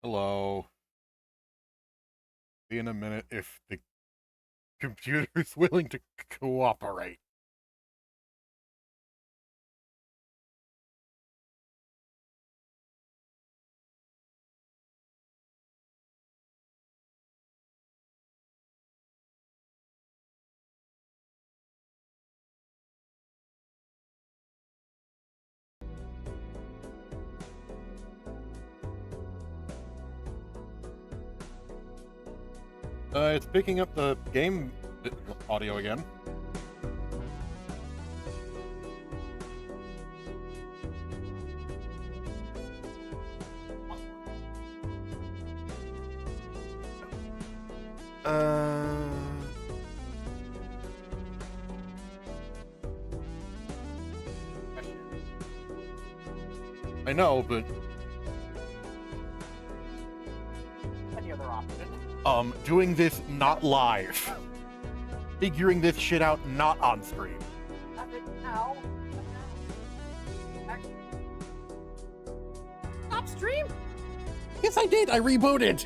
Hello. See in a minute if the computer's willing to cooperate. It's picking up the game audio again. I know, but Any other option? doing this not live. Figuring this shit out not on stream. Have it now. Stop stream. Yes, I did. I rebooted.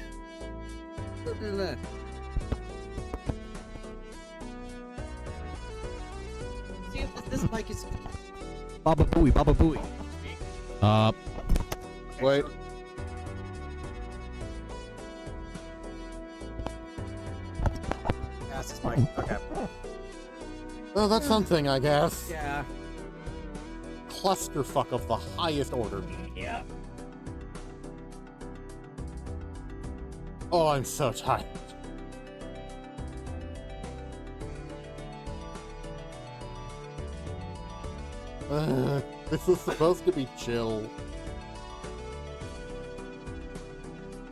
See if this mic is. Baba Booey, Baba Booey. Wait. Yes, this mic. Okay. Oh, that's something, I guess. Yeah. Clusterfuck of the highest order. Yeah. Oh, I'm so tired. This is supposed to be chill.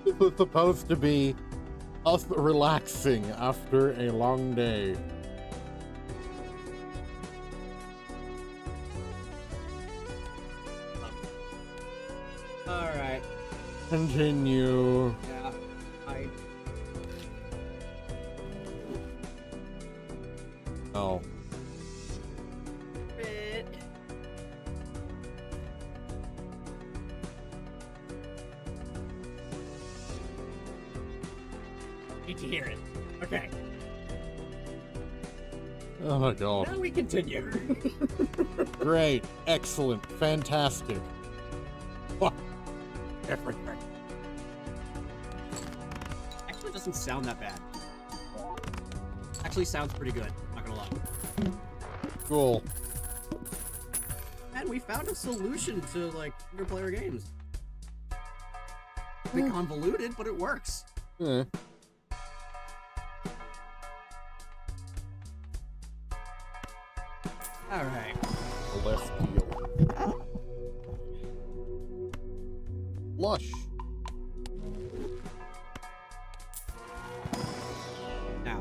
This is supposed to be us relaxing after a long day. All right. Continue. Yeah. Oh. Need to hear it. Okay. Oh my god. Now we continue. Great. Excellent. Fantastic. Fuck. Everything. Actually, it doesn't sound that bad. Actually, sounds pretty good. Not gonna lie. Cool. And we found a solution to like single-player games. A bit convoluted, but it works. Eh. All right. Celestial. Lush. Now,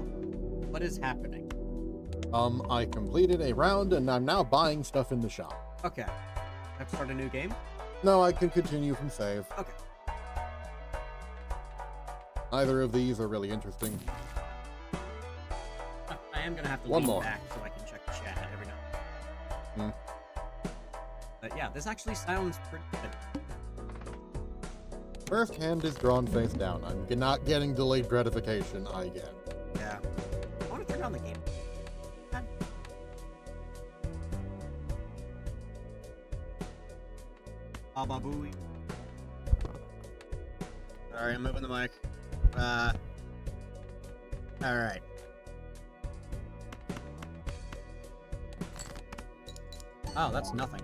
what is happening? I completed a round and I'm now buying stuff in the shop. Okay. Let's start a new game. No, I can continue from save. Okay. Neither of these are really interesting. I am gonna have to One lean more. back so I can check the chat every now and then. Hmm. But yeah, this actually sounds pretty good. First hand is drawn face down. I'm not getting delayed gratification, I get. Yeah. I want to turn on the game. Baba Booey. Sorry, I'm moving the mic. Alright. Oh, that's nothing.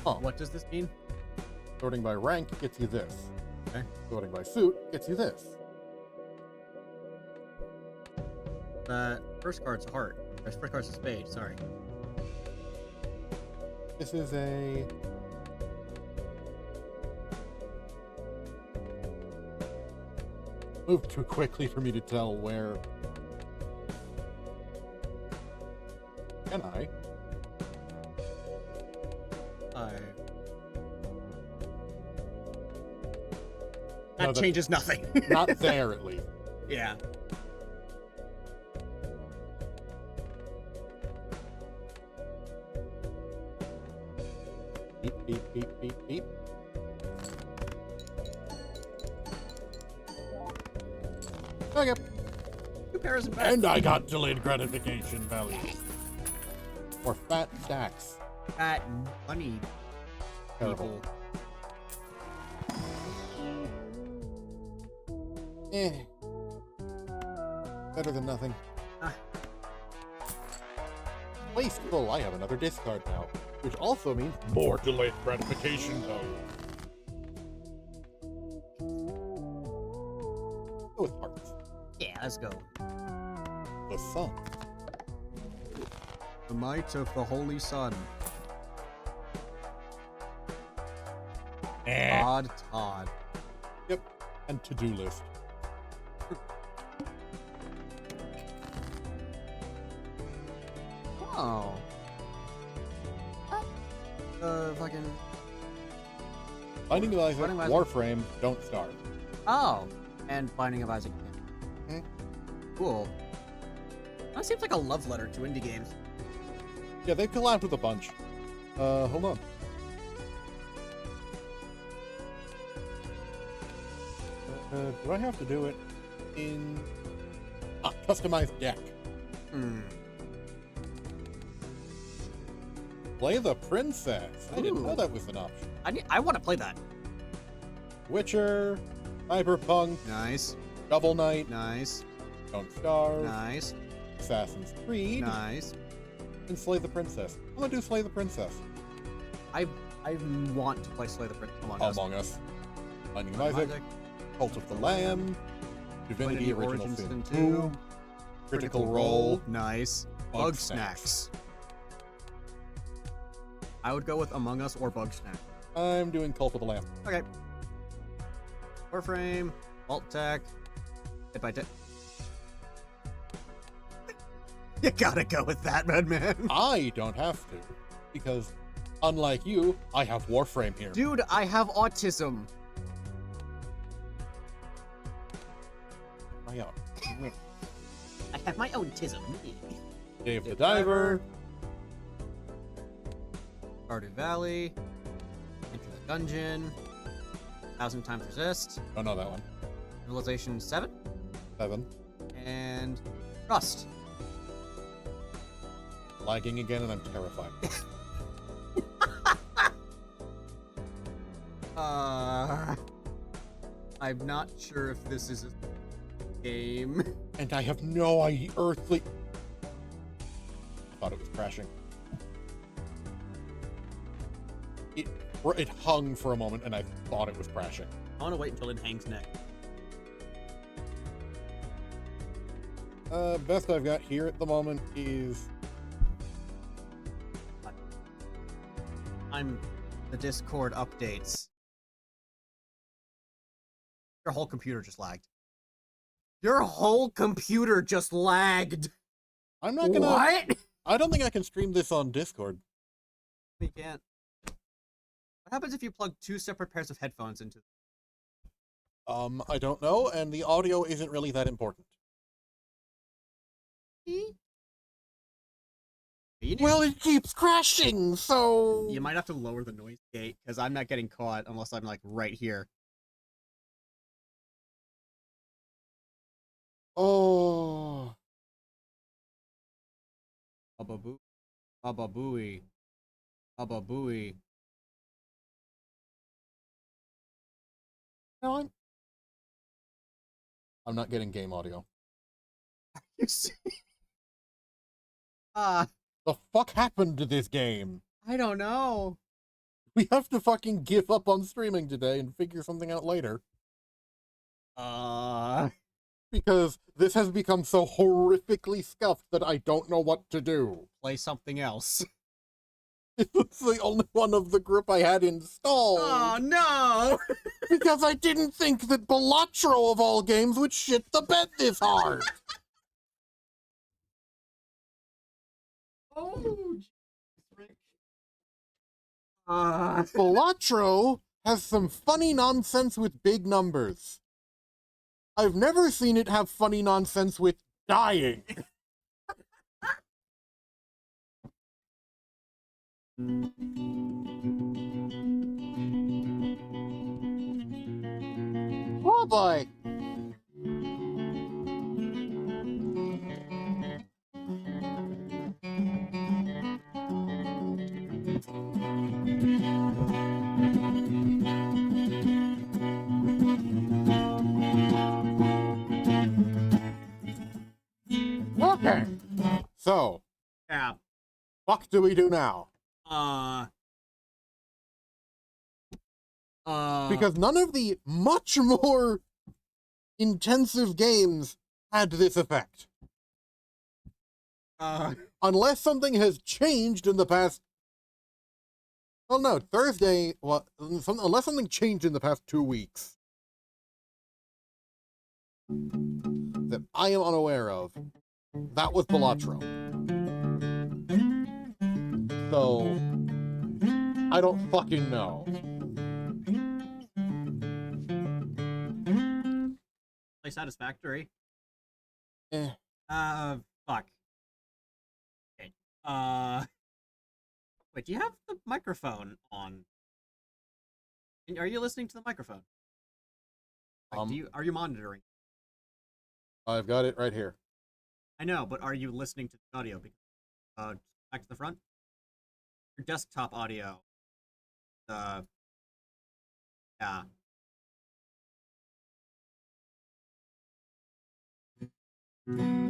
Oh, What does this mean? sorting by rank gets you this. Okay. Sorting by suit gets you this. First card's a heart. First card's a spade, sorry. This is a... Moved too quickly for me to tell where... Can I? That No, changes nothing. Not there, at least. Yeah. Beep, beep, beep, beep. Okay. 2 pairs of back. And I got delayed gratification value. Or fat stacks. Fat bunny Terrible. people. Better than nothing. Ah. Wasteful, I have another discard now. Which also means more delayed gratification value. Go with hearts. Yeah, let's go. The sun. The might of the Holy Sun. Todd. Yep. And to-do list. Oh. Fucking. Binding of Isaac, Binding of Isaac. Warframe, Don't Starve. Oh. And Binding of Isaac. Hmm. Cool. That seems like a love letter to indie games. Yeah, they've collabed with a bunch. Hold on. Do I have to do it in... customized deck. Play the princess. I didn't know Ooh. that was an option. I want to play that. Witcher, Cyberpunk, Nice. Shovel Knight, Nice. Don't Starve, Nice. Assassin's Creed, Nice. and Slay the Princess. I'm gonna do Slay the Princess. I want to play Slay the Prince Among Us. Among Us. Binding of Binding of Isaac, Cult of the Lamb, Divinity Divinity Original Origins Sin Sin 2, Critical Role, Nice. Bug Bug Snacks. I would go with Among Us or Bug Snack. I'm doing Cult of the Lamb. Okay. Warframe, Alt Tech, Hit by Tech. You gotta go with that, man. I don't have to, because unlike you, I have Warframe here. Dude, I have autism. I am. I have my own tism. Dave the Diver, Stardew Valley, Enter the Dungeon, 1,000 Times Resist, don't know that one. Civilization 7, 7. and Rust. Lagging again, and I'm terrified. I'm not sure if this is a game. And I have no earthly... I thought it was crashing. It hung for a moment, and I thought it was crashing. I want to wait until it hangs neck. Best I've got here at the moment is... I'm the Discord updates. Your whole computer just lagged. Your whole computer just lagged. I'm not gonna... What? I don't think I can stream this on Discord. You can't. What happens if you plug 2 separate pairs of headphones into? I don't know, and the audio isn't really that important. Well, it keeps crashing, so... You might have to lower the noise gate, because I'm not getting caught unless I'm, like, right here. Oh... Baba Boo. Baba Booey. Baba Booey. No, I'm not getting game audio. You see? The fuck happened to this game? I don't know. We have to fucking give up on streaming today and figure something out later. Because this has become so horrifically scuffed that I don't know what to do. Play something else. It's the only one of the group I had installed. Oh no! Because I didn't think that Balatro of all games would shit the bed this hard. Oh, Rick. Balatro has some funny nonsense with big numbers. I've never seen it have funny nonsense with dying. boy. Okay. So, Yeah. fuck do we do now? Because none of the much more intensive games had this effect. Unless something has changed in the past. Well, no, Thursday. Well, unless something changed in the past 2 weeks that I am unaware of, that was Balatro. So, I don't fucking know. Play Satisfactory. Eh. Fuck. Okay. Wait, do you have the microphone on? Are you listening to the microphone? Like, are you monitoring? I've got it right here. I know, but are you listening to the audio? Back to the front. Your desktop audio. Yeah. Yeah,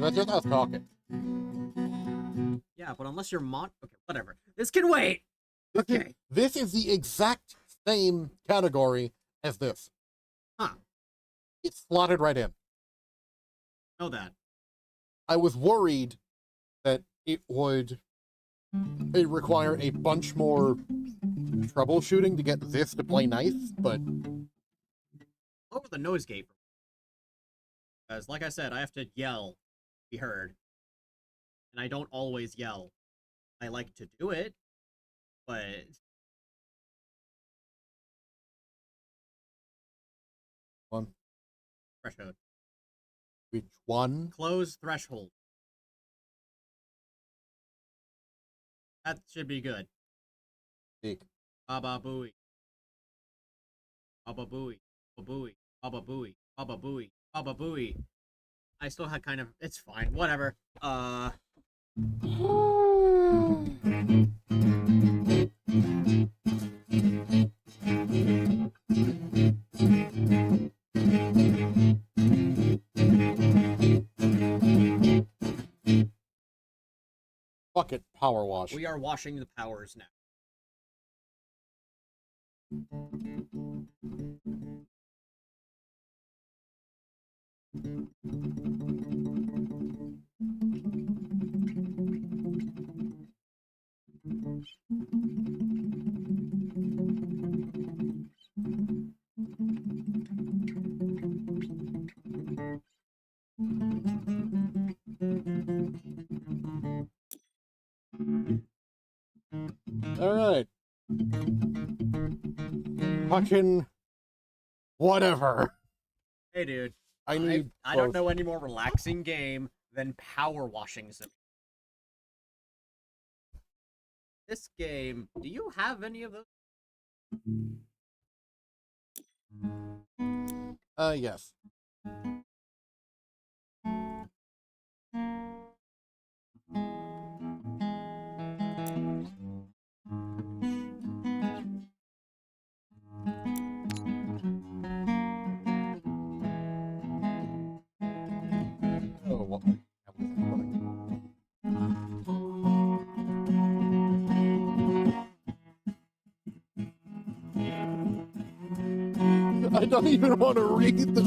that's just us talking. Yeah, but unless you're okay, whatever. This can wait. Okay. This is the exact same category as this. Huh. It's slotted right in. Know that. I was worried that it would require a bunch more troubleshooting to get this to play nice, but Over the noise gate. Because, like I said, I have to yell to be heard. And I don't always yell. I like to do it, but... one. Threshold. Which one? Close threshold. That should be good. Big. Baba booey. Baba booey. Baba booey. Baba booey. Baba booey. Baba booey. I still had kind of... It's fine. Whatever. Fuck it, power wash. We are washing the powers now. Alright. Fucking whatever. Hey, dude. I need I don't know any more relaxing game than Power Washing Sim. This game, do you have any of those? Yes. Oh, what? I don't even want to read the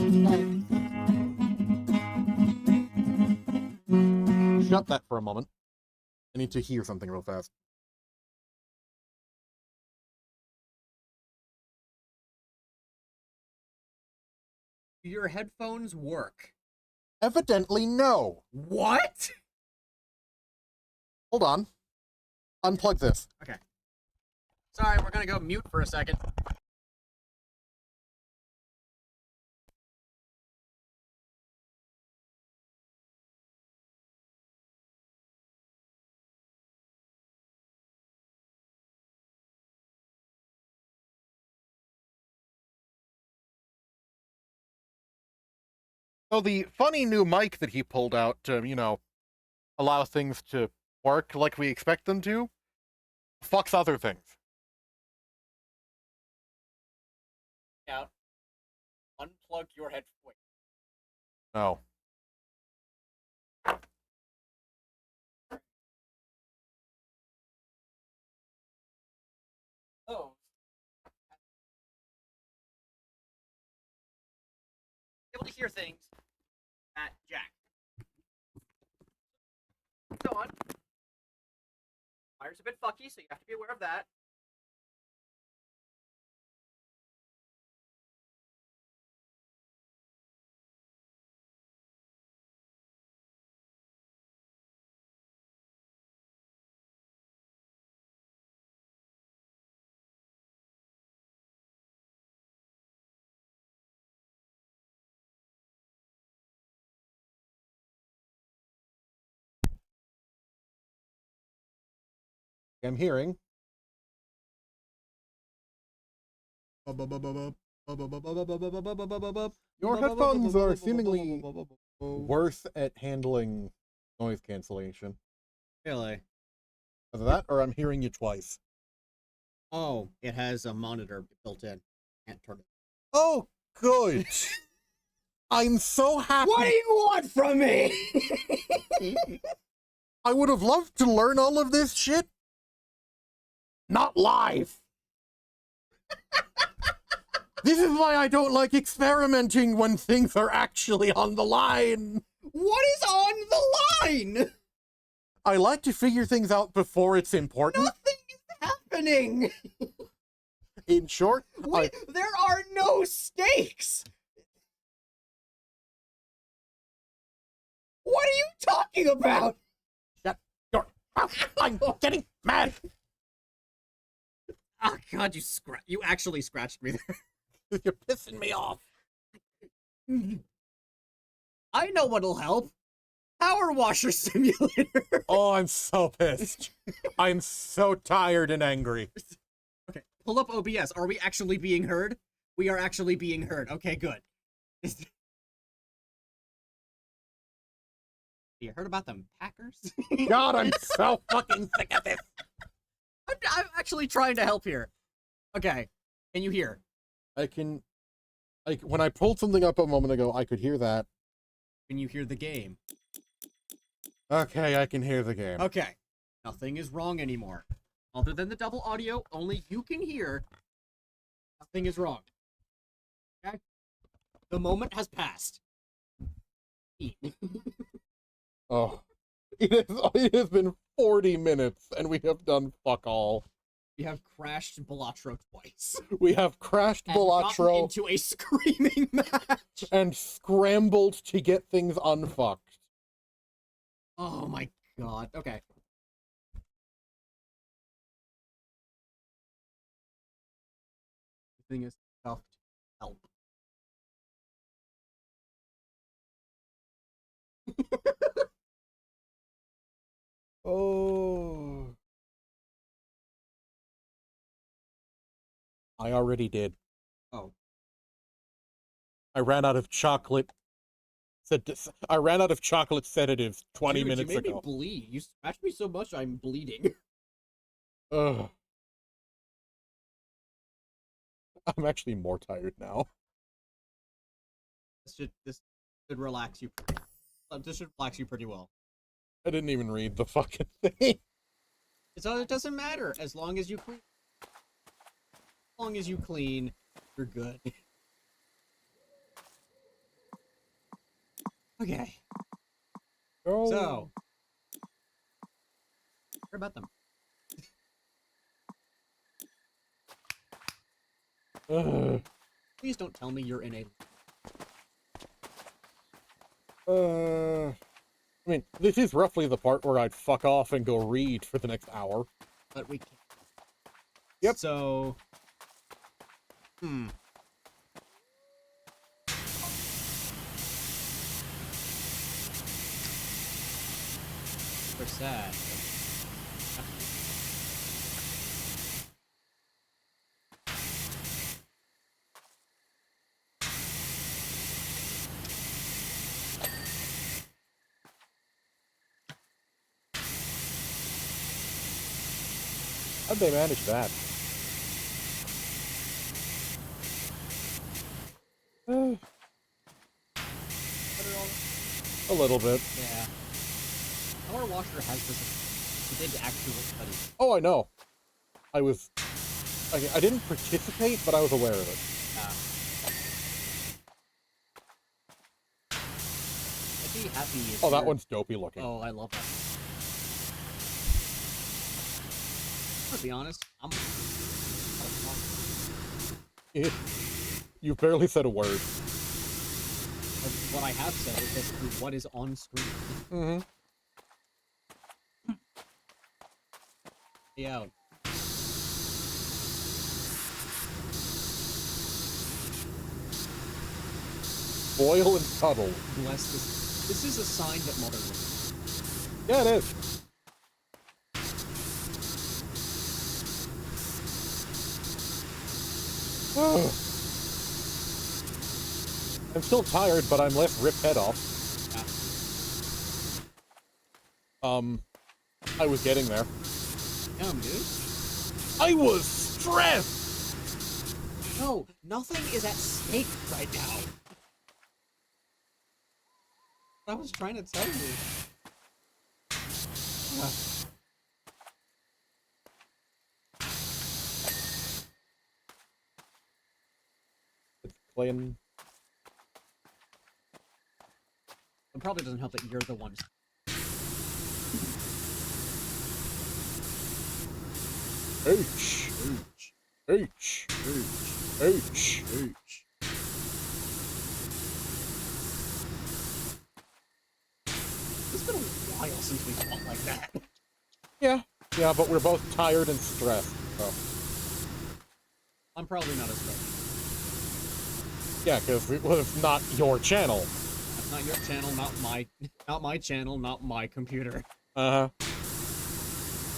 text. Shut that for a moment. I need to hear something real fast. Do your headphones work? Evidently, no. What? Hold on. Unplug this. Okay. Sorry, we're gonna go mute for a second. So the funny new mic that he pulled out to, allow things to work like we expect them to, fucks other things. Out. Unplug your headphones. Oh. Oh. Able to hear things at Jack. Go on. Wire's a bit fucky, so you have to be aware of that. I'm hearing. Your headphones are seemingly worse at handling noise cancellation. Really? Either that, or I'm hearing you twice. Oh, it has a monitor built in. Can't turn it. Oh, good. I'm so happy. What do you want from me? I would have loved to learn all of this shit. Not live. This is why I don't like experimenting when things are actually on the line. What is on the line? I like to figure things out before it's important. Nothing is happening. In short, There are no stakes. What are you talking about? Shut your mouth. I'm getting mad. Oh God, you actually scratched me there. You're pissing me off. I know what'll help. Power washer simulator. Oh, I'm so pissed. I'm so tired and angry. Okay, pull up OBS. Are we actually being heard? We are actually being heard. Okay, good. You heard about them Packers? God, I'm so fucking sick of this. I'm actually trying to help here. Okay, can you hear? When I pulled something up a moment ago, I could hear that. Can you hear the game? Okay, I can hear the game. Okay, nothing is wrong anymore. Other than the double audio, only you can hear. Nothing is wrong. Okay? The moment has passed. Oh, it has been 40 minutes, and we have done fuck all. We have crashed Balatro twice. We have crashed And gotten Balatro into a screaming match. and scrambled to get things unfucked. Oh my God. Okay. The thing is scuffed. Help. Oh. I already did. Oh. I ran out of chocolate. I ran out of chocolate sedatives 20 Dude, minutes you made ago. me bleed. You scratched me so much, I'm bleeding. Ugh. I'm actually more tired now. This should relax you. This should relax you pretty well. I didn't even read the fucking thing. So it doesn't matter as long as you clean. As long as you clean, you're good. Okay. Oh. So, hear about them. Please don't tell me you're in a. I mean, this is roughly the part where I'd fuck off and go read for the next hour. But we can't. Yep. So. We're sad. How'd they manage that? A little bit. Yeah. Our washer has this. He did actual study. Oh, I know. I didn't participate, but I was aware of it. I'd be happy if Oh, that you're- one's dopey looking. Oh, I love that. To be honest, You barely said a word. what I have said is basically what is on screen. Mm-hmm. Yeah. Boil and cuddle. Bless this. This is a sign that Mother was. Yeah, it is. I'm still tired, but I'm less ripped head off. Yeah. I was getting there. Dude. I was stressed! No, nothing is at stake right now. I was trying to tell you. It's playing... It probably doesn't help that you're the one. H. H. H. It's been a while since we fought like that. Yeah, but we're both tired and stressed, so... I'm probably not as good. Yeah, because it was not your channel. That's not your channel, not my channel, not my computer. Uh-huh.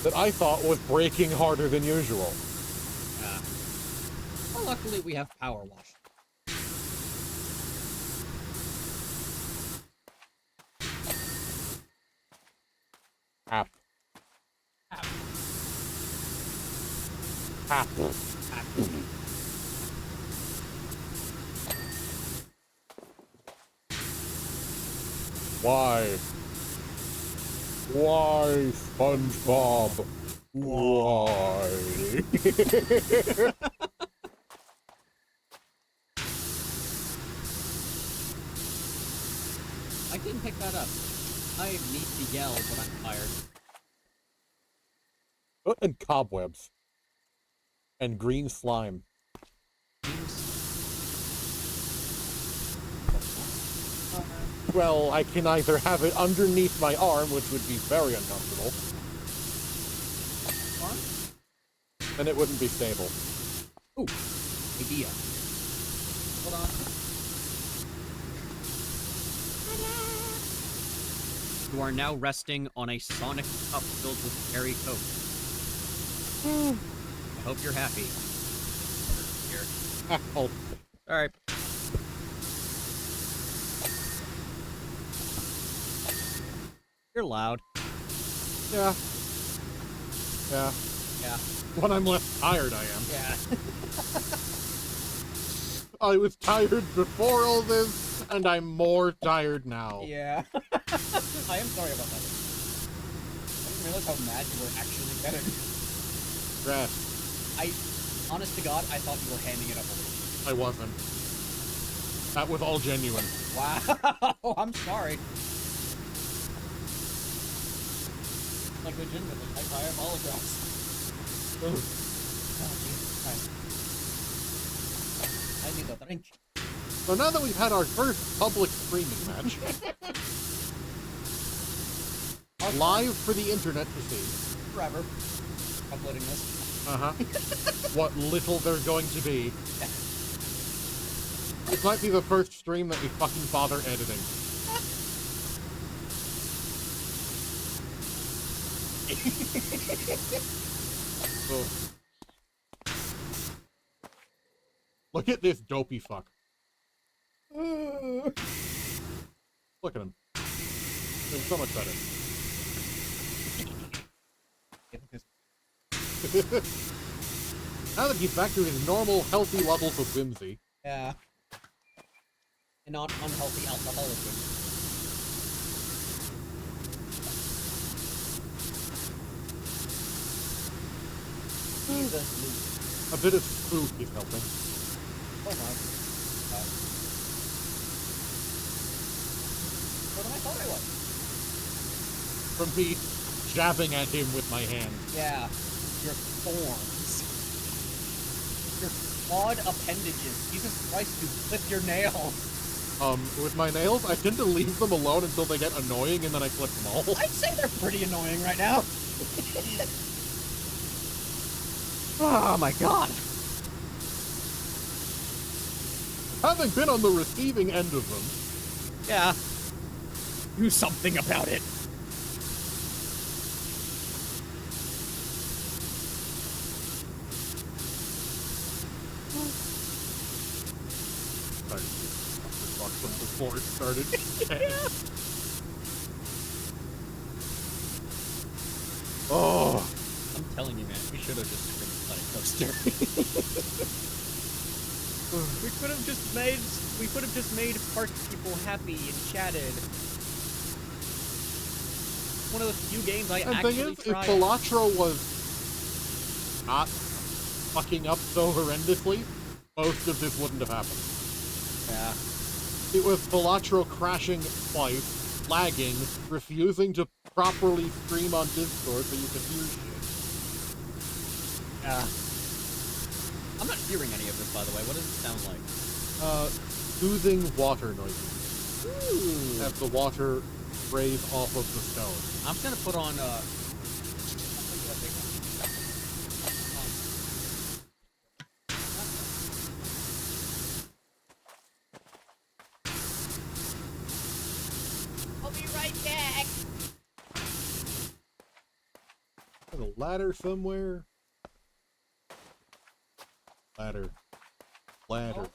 That I thought was breaking harder than usual. Yeah. Well, luckily we have power wash. App. App. App. App. Why? Why, SpongeBob? Why? I didn't pick that up. I need to yell, but I'm tired. And cobwebs. And green slime. Well, I can either have it underneath my arm, which would be very uncomfortable. Arm? Then it wouldn't be stable. Ooh, idea. Hold on. You are now resting on a Sonic cup filled with cherry Coke. I hope you're happy. Here. Oh, Alright. You're loud. yeah. Yeah. Yeah. When I'm less tired, I am. Yeah. I was tired before all this, and I'm more tired now. Yeah. I am sorry about that. I didn't realize how mad you were actually getting. Stress. Honest to God, I thought you were handing it up a little. I wasn't. That was all genuine. Wow. I'm sorry. Like legitimately, I apologize. Oh, Jesus Christ. I need a drink. So now that we've had our first public streaming match, live for the internet to see. Forever. Uploading this. Uh-huh. What little there's going to be. This might be the first stream that we fucking bother editing. Ugh. Look at this dopey fuck. Look at him. He's so much better. Now that he's back to his normal, healthy levels of whimsy. Yeah. And not unhealthy alcoholism. Jesus. A bit of spook is helping. Oh my. What am I thought I was? From me jabbing at him with my hand. Yeah. Your thorns. Your odd appendages. Jesus Christ, you clip your nails. With my nails, I tend to leave them alone until they get annoying, and then I clip them all. I'd say they're pretty annoying right now. Oh my god. Having been on the receiving end of them. Yeah. Do something about it. Before it started. Yeah. Oh. I'm telling you, man, we should have just screwed the coaster. We could have just made park people happy and chatted. One of those few games I And actually thing is, tried. if Balatro was not fucking up so horrendously, most of this wouldn't have happened. Yeah. It was Balatro crashing twice, lagging, refusing to properly stream on Discord so you could hear shit. Yeah. I'm not hearing any of this, by the way. What does it sound like? Soothing water noises. Ooh. As the water sprays off of the stone. I'm gonna put on, I'll be right back. There's a ladder somewhere. Ladder. Ladder.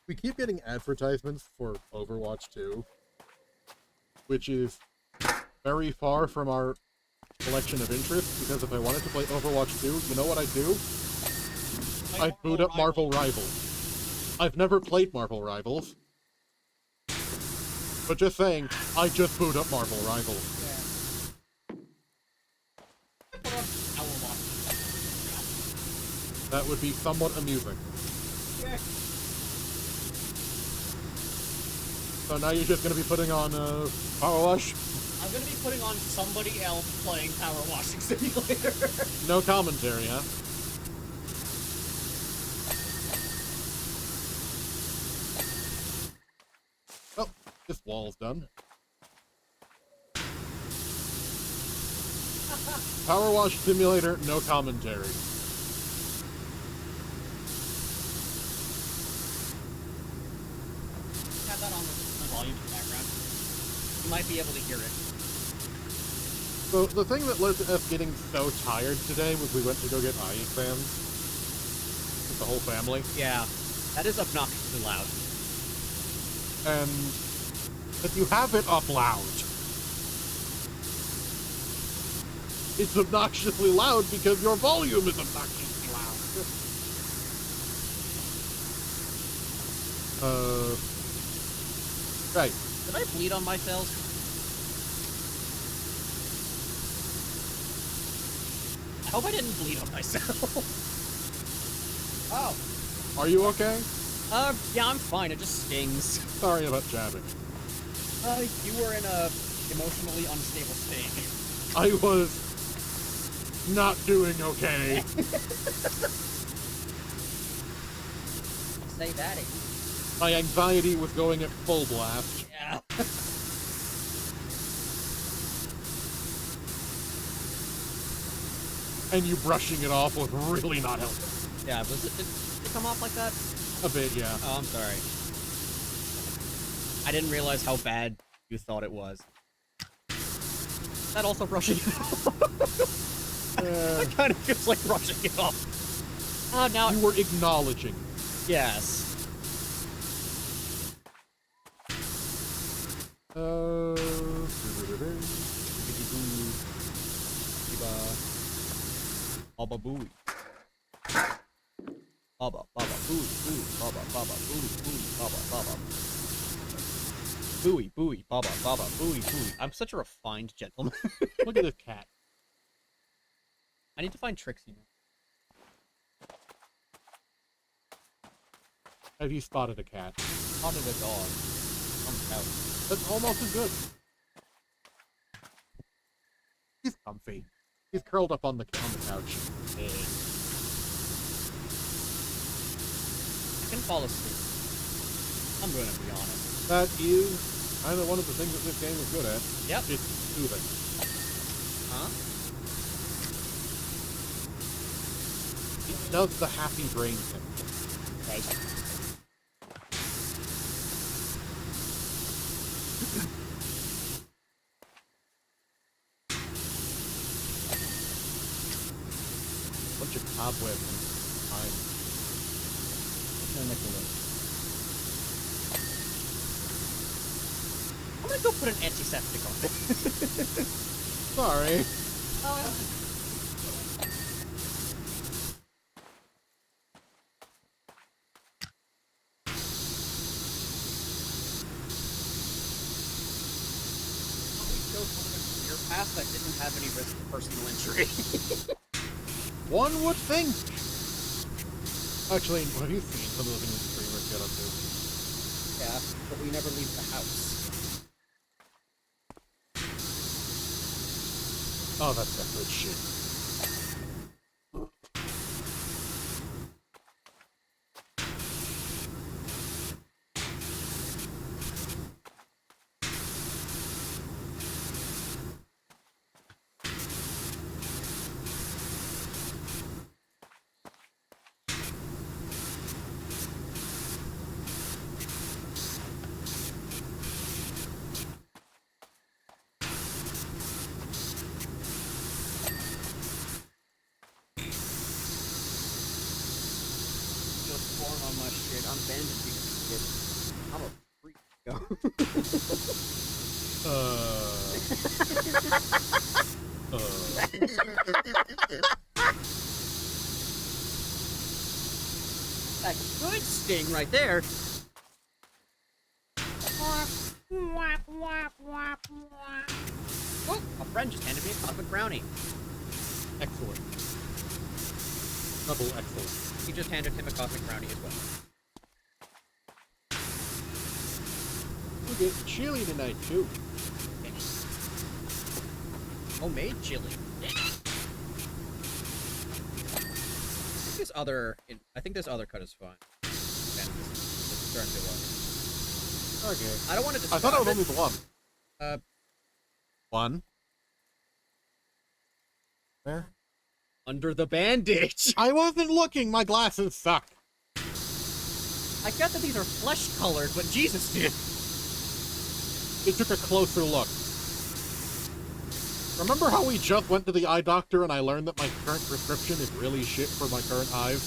We keep getting advertisements for Overwatch 2, which is very far from our collection of interests, because if I wanted to play Overwatch 2, you know what I'd do? I'd boot up Marvel Rivals. I've never played Marvel Rivals. But just saying, I just boot up Marvel Rivals. That would be somewhat amusing. Yeah. So now you're just going to be putting on Power Wash? I'm gonna be putting on somebody else playing Power Washing Simulator. No commentary, huh? Oh, this wall's done. Power Wash Simulator, no commentary. Have that on the volume in the background. You might be able to hear it. So the thing that led to us getting so tired today was we went to go get eye exams with the whole family. Yeah, that is obnoxiously loud. And if you have it up loud, it's obnoxiously loud because your volume is obnoxiously loud. Right. Did I bleed on myself? I hope I didn't bleed on myself. Oh. Are you okay? Yeah, I'm fine. It just stings. Sorry about jabbing. You were in a emotionally unstable state. I was not doing okay. Say that again. My anxiety was going at full blast. Yeah. And you brushing it off was really not helping. Yeah, did it come off like that? A bit, yeah. Oh, I'm sorry. I didn't realize how bad you thought it was. Is that also brushing it off? It kind of feels like brushing it off. Oh, now... You were acknowledging. Yes. Baba booey. Baba, baba, booey, booey, baba, baba, booey, booey, baba, baba. Booey, booey, baba, baba, booey, booey. I'm such a refined gentleman. Look at this cat. I need to find Trixie now. Have you spotted a cat? Spotted a dog. On the couch. That's almost as good. He's comfy. He's curled up on the couch. I can fall asleep. I'm gonna be honest. That is kind of one of the things that this game is good at. Yep. It's soothing. Huh? It does the happy brain thing. Right. Bunch of cobwebs and time. I'm gonna go put an antiseptic on it. Sorry. Past that didn't have any risk of personal injury. One would think. Actually, have you seen some of the things streamers get up to? Yeah, but we never leave the house. Oh, that's that good shit. On my shit, I'm bandaging shit. I'm a freak. That's a good sting right there. Oh, a friend just handed me a cosmic brownie. Excellent. Double excellent. He just handed him a cosmic brownie as well. We get chili tonight too. Homemade chili. I think this other cut is fine. Okay, it's starting to work. Okay. I don't want to describe I thought it was only the one. One. There. Under the bandage. I wasn't looking. My glasses suck. I get that these are flesh colored, but Jesus, dude. It took a closer look. Remember how we just went to the eye doctor and I learned that my current prescription is really shit for my current eyes?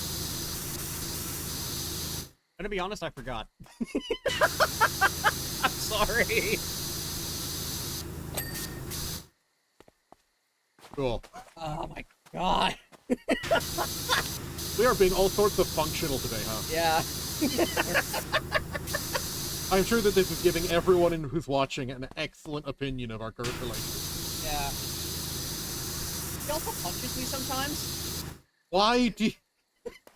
I'm gonna be honest, I forgot. I'm sorry. Cool. Oh my god. We are being all sorts of functional today, huh? Yeah. I'm sure that this is giving everyone who's watching an excellent opinion of our current relationship. Yeah. He also punches me sometimes. Why do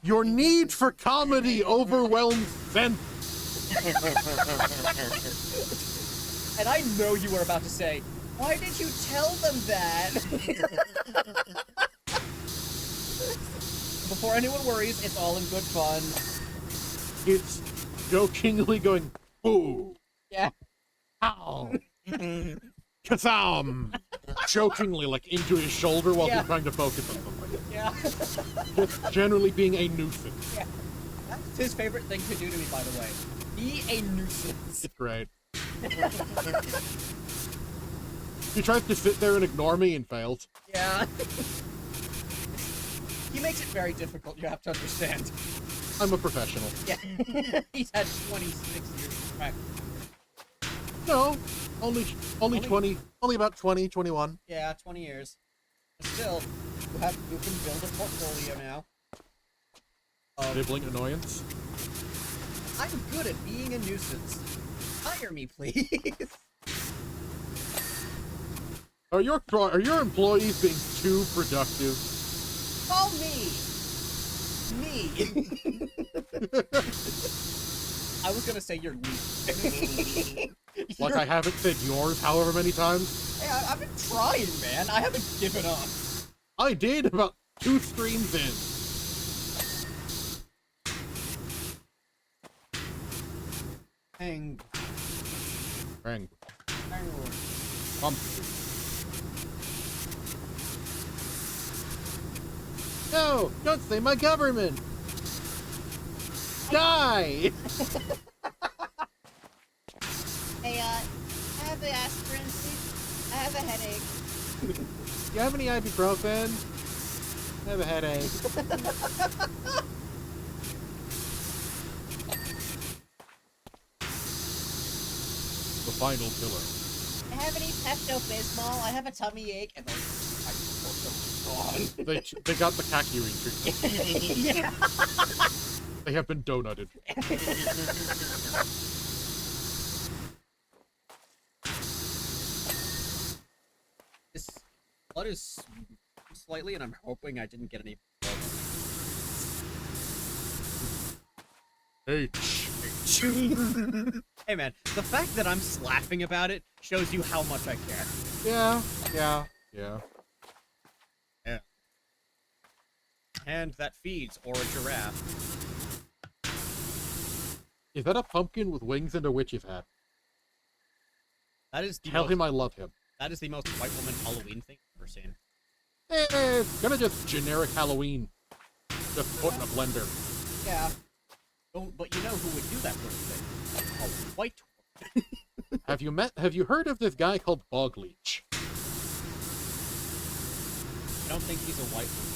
your need for comedy overwhelms sense? And I know you were about to say, why did you tell them that? Before anyone worries, it's all in good fun. It's jokingly going, boo, Yeah. ow, kazam, jokingly like into his shoulder while Yeah. he's trying to focus on something. Yeah. Just generally being a nuisance. Yeah. That's his favorite thing to do to me, by the way. Be a nuisance. It's great. He tries to sit there and ignore me and fails. Yeah. He makes it very difficult, you have to understand. I'm a professional. Yeah. He's had 26 years of practice. No, only 20, only about 20, 21. Yeah, 20 years. But still, You can build a portfolio now. Nibbling annoyance. I'm good at being a nuisance. Hire me, please. Are your employees being too productive? Call me. Me. I was gonna say your lead. Like I haven't said yours however many times? Hey, I've been trying, man. I haven't given up. I did about 2 streams in. Hang. Hang. Hang. Pumpkin. No! Don't say my government! Die! Hey, I have the aspirin, please. I have a headache. You have any ibuprofen? I have a headache. The final killer. I have any Pepto-Bismol. I have a tummy ache. And then They got the Kakiri treatment. yeah. They have been donutted. This blood is slightly, and I'm hoping I didn't get any. H. Hey man, the fact that I'm laughing about it shows you how much I care. Yeah. And that feeds or a giraffe. Is that a pumpkin with wings and a witch's hat? That is the Tell most, him I love him. That is the most white woman Halloween thing I've ever seen. It's kinda just generic Halloween. Just put in a blender. Yeah. But you know who would do that sort of thing? A white woman. Have you heard of this guy called Bogleach? I don't think he's a white woman.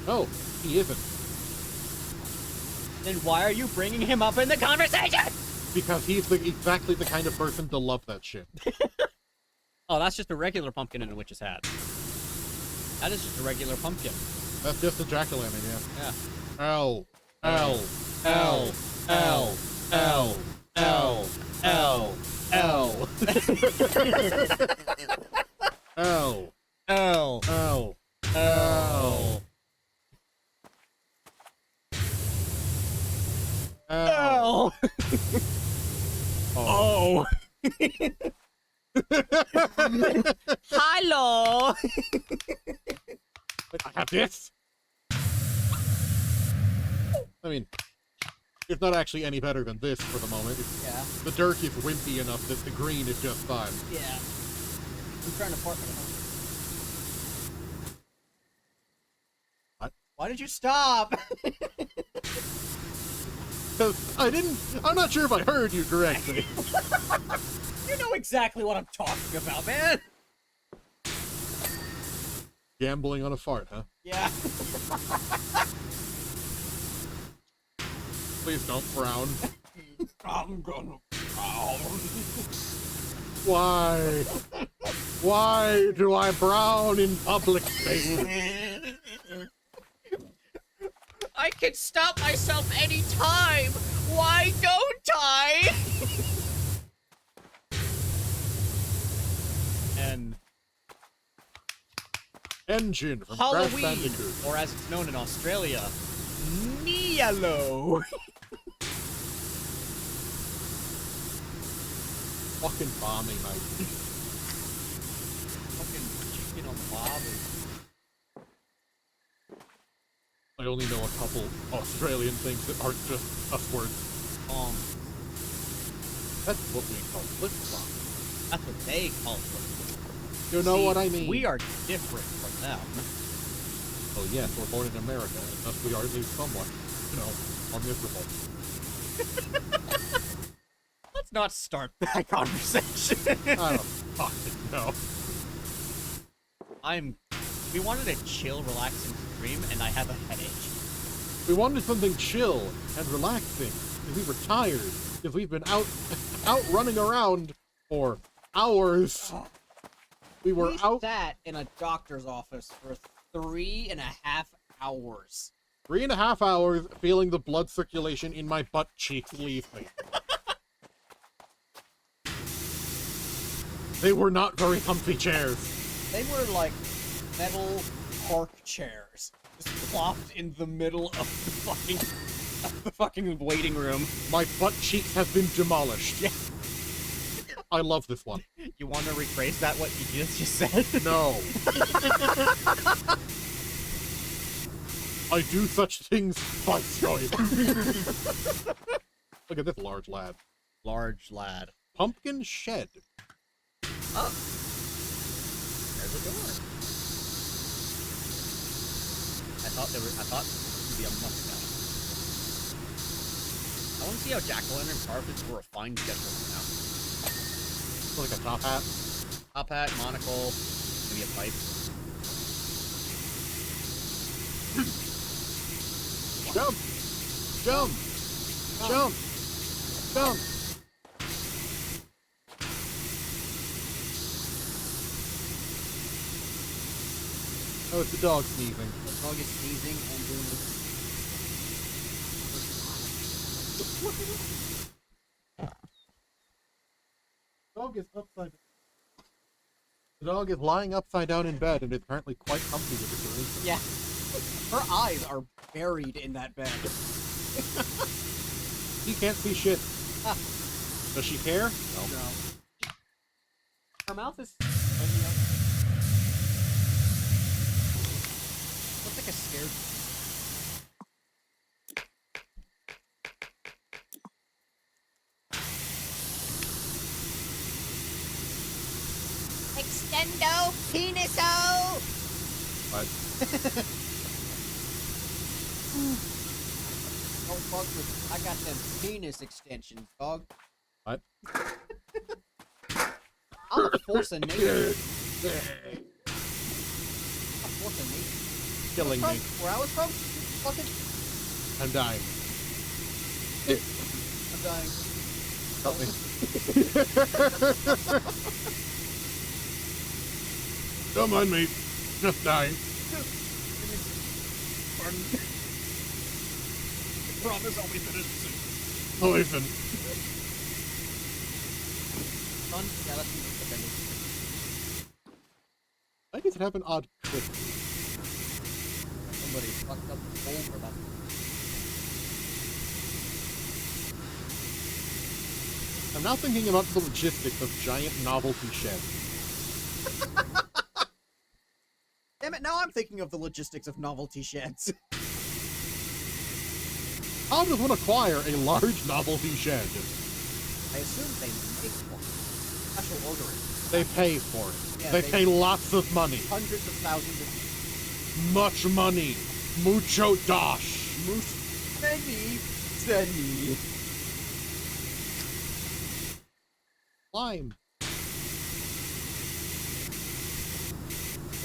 No, he isn't. Then why are you bringing him up in the conversation? Because he's exactly the kind of person to love that shit. Oh, that's just a regular pumpkin in a witch's hat. That is just a regular pumpkin. That's just a jack-o'-lantern, yeah. Yeah. L. L. L. L. L. L. L. L. L. Oh. L. Oh. L. Oh. Hello. I have this. I mean, it's not actually any better than this for the moment. Yeah. The dirt is wimpy enough that the green is just fine. Yeah. I'm trying to park my home. What? Why did you stop? Because I'm not sure if I heard you correctly. You know exactly what I'm talking about, man. Gambling on a fart, huh? Yeah. Please don't frown. I'm gonna frown. Why? Why do I frown in public space? I can stop myself anytime. Why don't I? And Engine from Crash Halloween, Bandicoot. or as it's known in Australia, Nialo. Fucking bombing, mate. Fucking chicken on the barbie. I only know a couple Australian things that aren't just cuss words. That's what we call flip-flop. That's what they call it. You know what I mean? We are different from them. Oh yes, we're born in America, and thus we are at least somewhat, are miserable. Let's not start that conversation. I don't fucking know. We wanted a chill, relaxing stream, and I have a headache. We wanted something chill and relaxing, because we were tired, because we've been out running around for hours. We were out. Sat in a doctor's office for 3.5 hours. 3.5 hours feeling the blood circulation in my butt cheeks leave me. They were not very comfy chairs. They were like metal park chairs, just plopped in the middle of the fucking waiting room. My butt cheeks have been demolished. Yeah. I love this one. You want to rephrase that? What you just said? No. I do such things by choice. Look at this large lad. Large lad. Pumpkin shed. Oh. There's a door. I thought it would be a mustache. I want to see how jack-o'-lantern carved its more refined schedule now. Like a top hat. Top hat, monocle, maybe a pipe. Jump! Jump! Jump! Jump! Oh, it's the dog sneezing. The dog is sneezing and doing Dog is upside down. The dog is lying upside down in bed and is apparently quite comfy with its arrangement. Yeah. Her eyes are buried in that bed. She can't see shit. Ah. Does she care? No. Her mouth is... Looks like a scared... Extendo peniso! What? Don't fuck with... I got them penis extensions, dog. What? I'm a force of nature. I'm a force of nature. Killing me. Where I was from? Fucking... I'm dying. I'm dying. Help me. Don't mind me. Just dying. Pardon. I promise I'll be finished soon. Poison. Son? Yeah, that's defending. I guess it have an odd clip. Somebody fucked up the hole for that. I'm now thinking about the logistics of giant novelty sheds. Damn it, now I'm thinking of the logistics of novelty sheds. How does one acquire a large novelty shed? I assume they make one. Special ordering. They pay for it. Yeah, they they- pay lots of money. Hundreds of thousands of... Much money. Mucho dosh. Penny. Penny. Lime.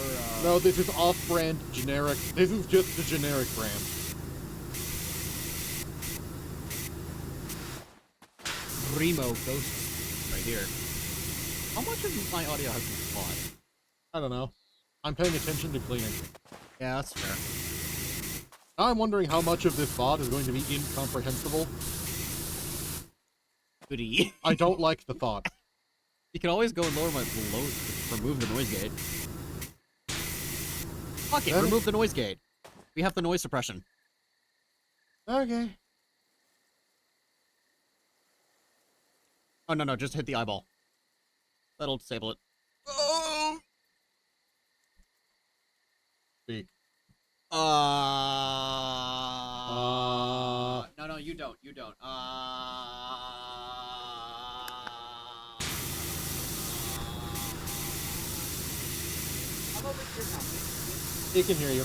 Or, No, this is off-brand generic. This is just the generic brand. Remo Ghosts. Right here. How much of my audio has been bought? I don't know. I'm paying attention to cleaning. Yeah, that's fair. Now I'm wondering how much of this VOD is going to be incomprehensible. Goody. I don't like the thought. You can always go and remove the noise gate. Fuck it, Really? remove the noise gate. We have the noise suppression. Okay. Oh, no, just hit the eyeball. That'll disable it. Oh! Speak. No, you don't. I'm over here now. He can hear you.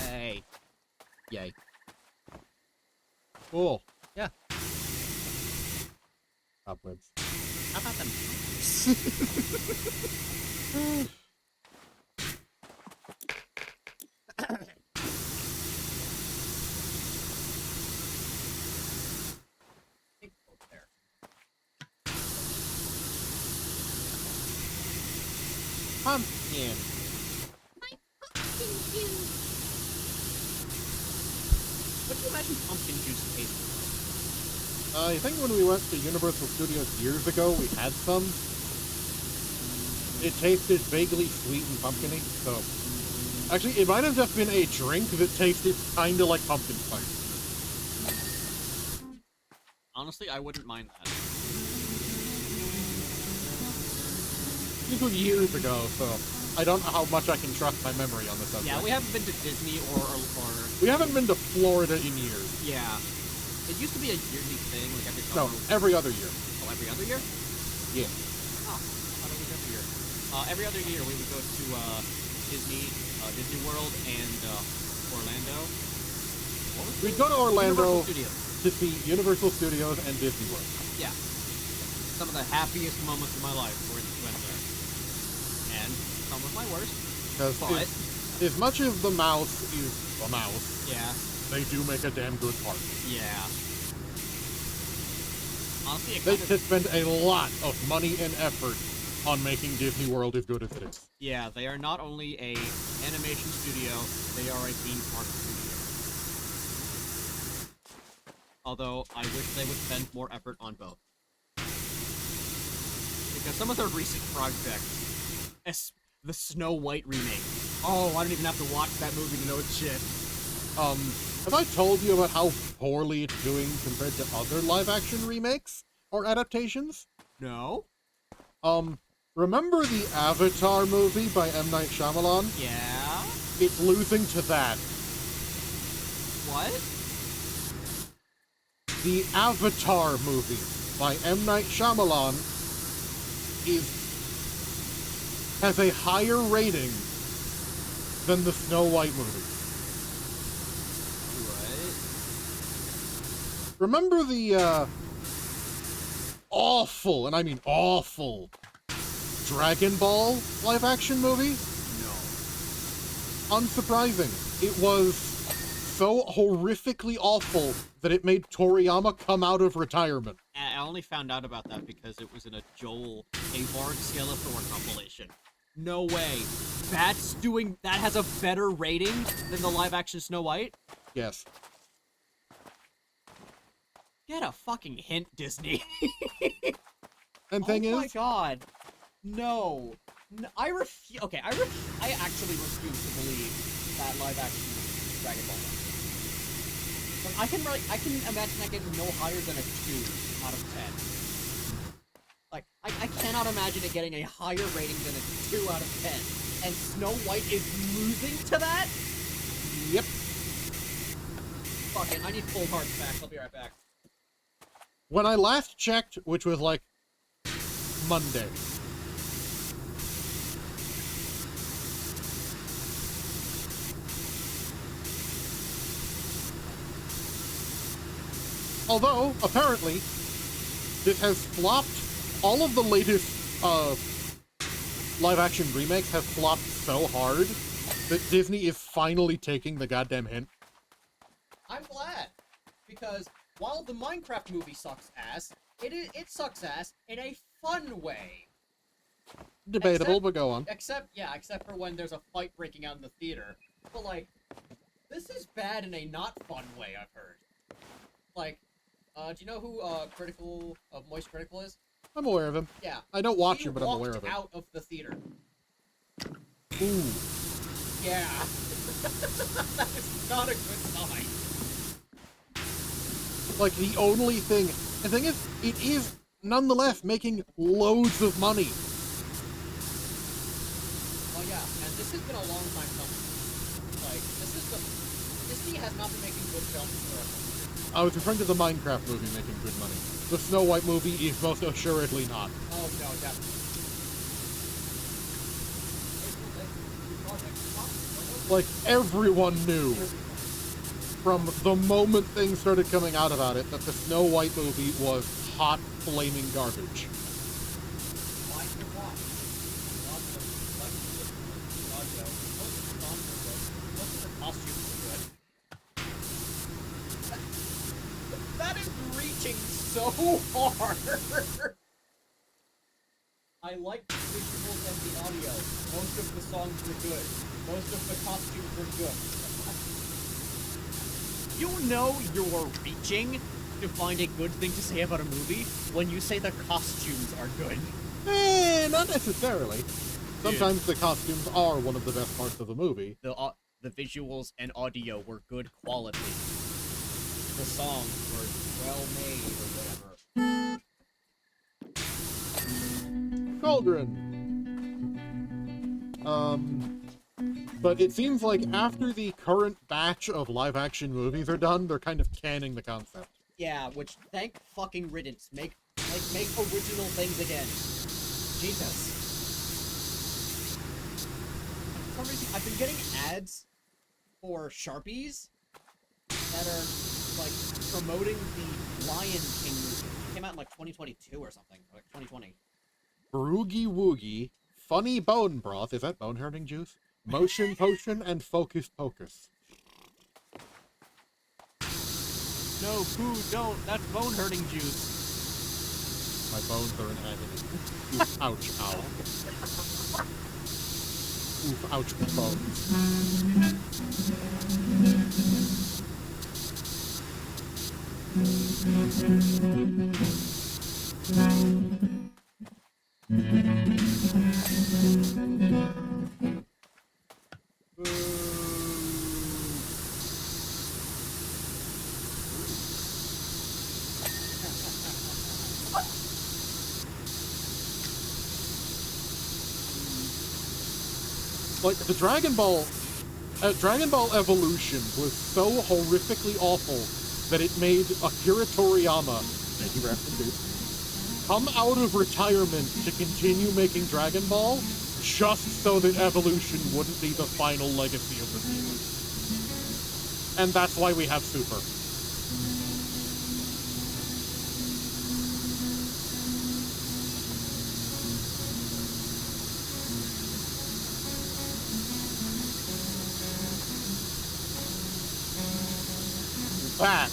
Hey. Yay. Cool. Yeah. Cobwebs. How about them? pumpkin. My pumpkin juice. What do you imagine pumpkin juice tastes like? I think when we went to Universal Studios years ago, we had some. It tasted vaguely sweet and pumpkin-y, so... Actually, it might have just been a drink that tasted kinda like pumpkin spice. Honestly, I wouldn't mind that. This was years ago, so I don't know how much I can trust my memory on the subject. Yeah, we haven't been to Disney or We haven't been to Florida in years. yeah. It used to be a yearly thing, like every No, summer. every other year. Oh, every other year? Yeah. Oh, I thought it was every year. Every other year we would go to Disney World and Orlando. What was We'd go to Orlando Universal Studios. to see Universal Studios and Disney World. Yeah. Some of the happiest moments of my life were went there. And some of my worst. Because But, as much as the mouse is a mouse, yeah. they do make a damn good park. Yeah. Honestly, it They kind could of, spend a lot of money and effort on making Disney World as good as it is. yeah, they are not only a animation studio, they are a theme park studio. Although, I wish they would spend more effort on both. Because some of their recent projects, the Snow White remake. Oh, I don't even have to watch that movie to know it's shit. Have I told you about how poorly it's doing compared to other live-action remakes or adaptations? No? Remember the Avatar movie by M. Night Shyamalan? Yeah? It's losing to that. What? The Avatar movie by M. Night Shyamalan has a higher rating than the Snow White movie. What? Remember the, awful, and I mean awful, Dragon Ball live-action movie? No. Unsurprising. It was so horrifically awful that it made Toriyama come out of retirement. I only found out about that because it was in a Joel, a Bard Skeletor compilation. No way. That has a better rating than the live-action Snow White? Yes. Get a fucking hint, Disney. And thing oh my is, god. No. I refuse. Okay, I actually refuse to believe that live-action Dragon Ball. But I can imagine that getting no higher than a 2 out of 10. Like, I cannot imagine it getting a higher rating than a 2 out of 10. And Snow White is losing to that? yep. Fuck it, I need full hard facts. I'll be right back. When I last checked, which was like Monday, although, apparently, this has flopped. All of the latest live-action remakes have flopped so hard that Disney is finally taking the goddamn hint. I'm glad, because while the Minecraft movie sucks ass, it sucks ass in a fun way. Debatable, Except- but go on. Except for when there's a fight breaking out in the theater. But like, this is bad in a not fun way, I've heard. Like, do you know who Moist Critical is? I'm aware of him. Yeah. I don't watch He him, but I'm aware of walked him. out of the theater. Ooh. Yeah. That is not a good sign. Like, the only thing... The thing is, it is, nonetheless, making loads of money. Well, yeah, and this has been a long time coming. Like, Disney has not been making good films for us. I was referring to the Minecraft movie making good money. The Snow White movie is most assuredly not. Oh, no, definitely. Like, everyone knew from the moment things started coming out about it that the Snow White movie was hot, flaming garbage. That is reaching so hard. I liked the visuals and the audio. Most of the songs were good. Most of the costumes were good. You know you're reaching to find a good thing to say about a movie when you say the costumes are good. Not necessarily. Sometimes the costumes are one of the best parts of the movie. The visuals and audio were good quality. The songs were well made or whatever. Cauldron. But it seems like after the current batch of live-action movies are done, they're kind of canning the concept. Yeah, which thank fucking riddance. Make original things again. Jesus. For some reason, I've been getting ads for Sharpies that are like promoting the Lion King movie. It came out in like 2022 or something, or like 2020. Broogie Woogie, Funny Bone Broth, is that bone hurting juice? Motion Potion, and Focus Pocus. No, poo, don't. That's bone hurting juice. My bones are in agony. Oof, ouch, ow. Oof, ouch, my bones. Like, the Dragon Ball Evolution was so horrifically awful that it made Akira Toriyama, may he rest in peace, come out of retirement to continue making Dragon Ball just so that Evolution wouldn't be the final legacy of the series. And that's why we have Super. That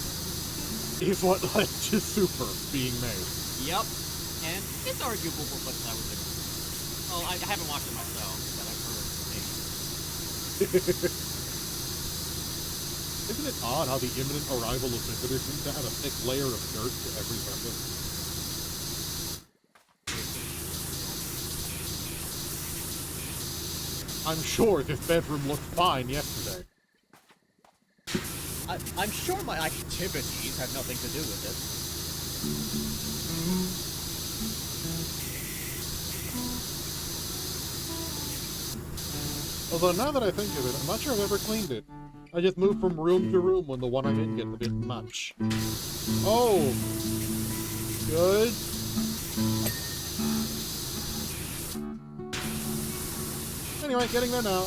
is what led to Super being made. Yep. And it's arguable for what that was like. Well, I haven't watched it myself, but I've heard things. Isn't it odd how the imminent arrival of visitors seems to add a thick layer of dirt to every surface? I'm sure this bedroom looked fine yesterday. I'm sure my activities have nothing to do with it. Although now that I think of it, I'm not sure I've ever cleaned it. I just move from room to room when the one I'm in gets a bit much. Oh! Good. Anyway, getting there now.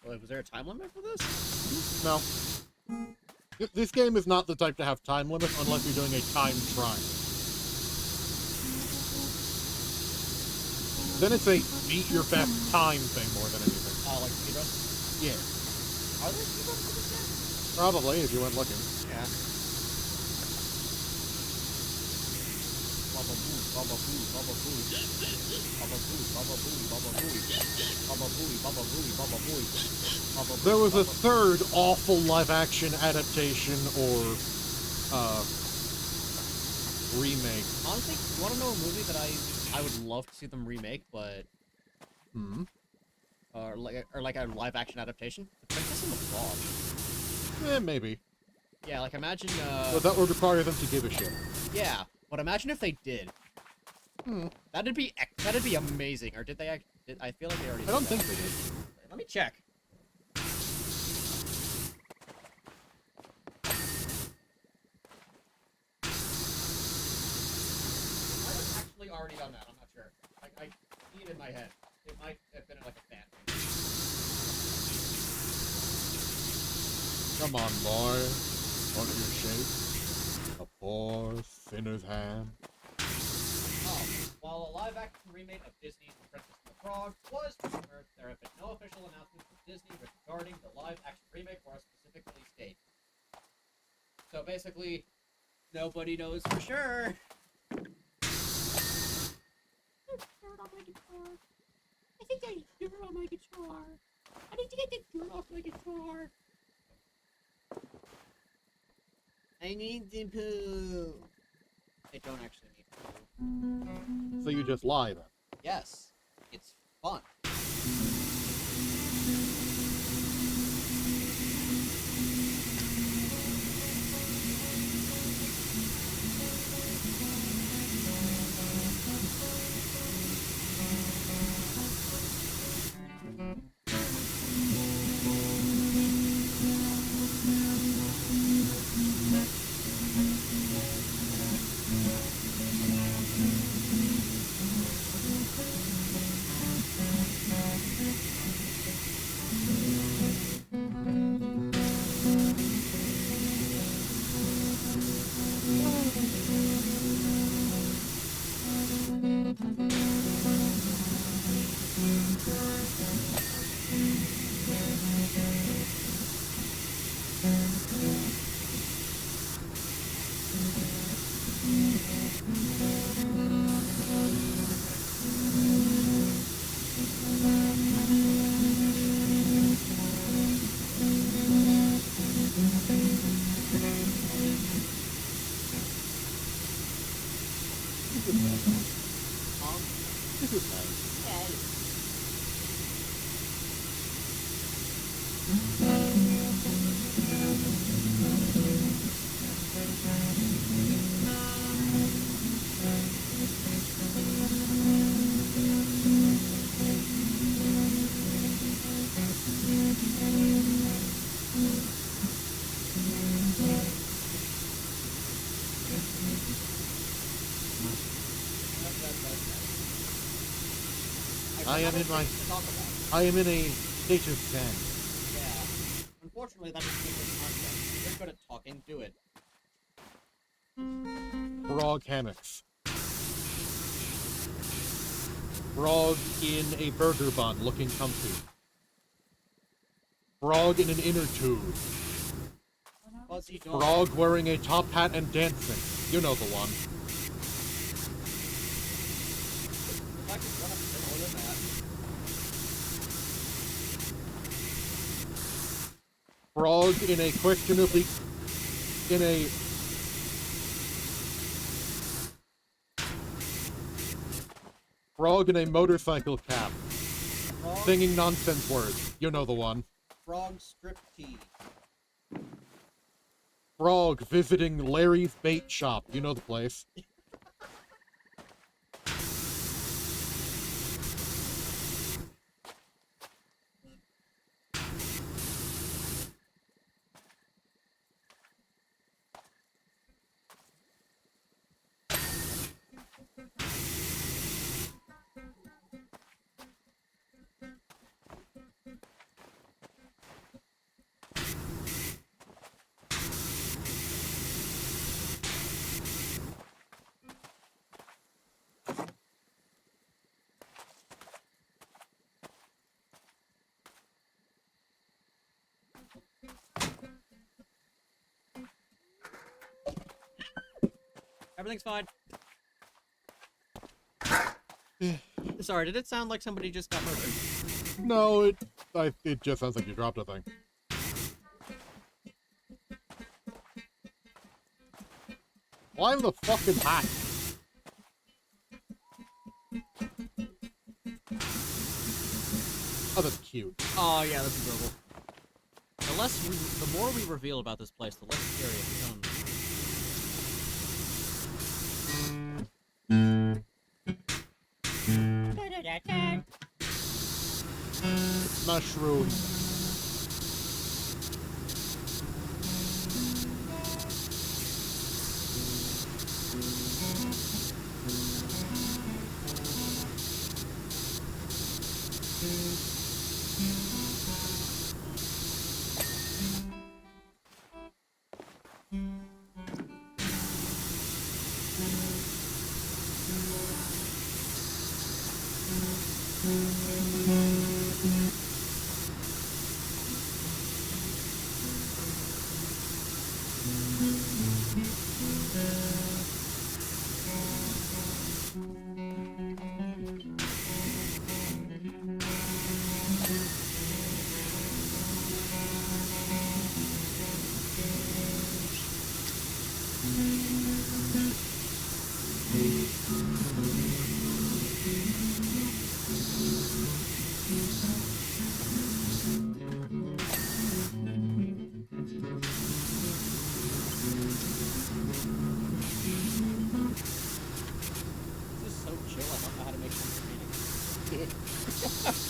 Wait, was there a time limit for this? No. This game is not the type to have time limits unless you're doing a time trial. Then it's a beat your best time thing more than anything. Oh, like speedruns? Yeah. Are there speedruns for this game? Probably, if you went looking. Yeah. Baba boo, baba boo, baba boo. Baba boo, baba boo, baba boo. Baba booey, baba booey, baba booey. Baba boo, There was a baba- third awful live-action adaptation or remake. Honestly, you want to know a movie that I would love to see them remake, but or like a live action adaptation? The Princess and the Frog. Maybe. Yeah, like imagine But that would require them to give a shit. yeah, but imagine if they did. That'd be amazing. Or did they? I feel like they already. I don't did think they did. that. Let me check. Might have actually already done that. I'm not sure. I see it in my head. It might have been like a fan. Come on, boy. Want your shape? A poor sinner's hand. Oh, while a live-action remake of Disney's The Princess and the Frog was rumored, there have been no official announcements from Disney regarding the live-action remake or a specific release date. So basically, nobody knows for sure. dirt off my guitar. I think there's dirt on my guitar. I need to get the dirt off my guitar. I need to poo. I don't actually need to poo. So you just lie then. Yes, it's fun. This is nice. Yeah, I am in my- To talk about. I am in a state of zen. Yeah. Unfortunately, that doesn't make good content. You're good at talking. Do it. Frog hammocks. Frog in a burger bun looking comfy. Frog in an inner tube. Fuzzy dog. Frog wearing a top hat and dancing. You know the one. If I could run up similar than that. Frog in a questionably... in a... Frog in a motorcycle cap, Frog, singing nonsense words. You know the one. frog strip tee. Frog visiting Larry's bait shop. You know the place. Everything's fine. Sorry, did it sound like somebody just got murdered? No, it just sounds like you dropped a thing. Climb the fucking hat. Oh, that's cute. Oh yeah, that's adorable. The more we reveal about this place, the less scary it becomes. Mushroom.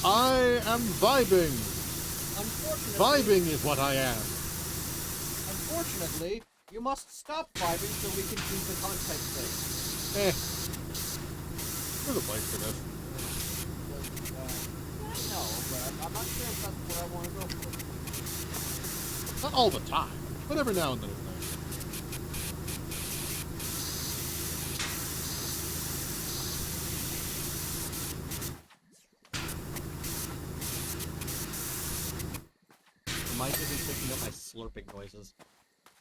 I am vibing. Unfortunately, Vibing is what I am. unfortunately, you must stop vibing so we can keep the content safe. There's a place for this. No, but I'm not sure if that's what I want to go for. Not all the time, but every now and then it's nice. I might be picking up my slurping noises.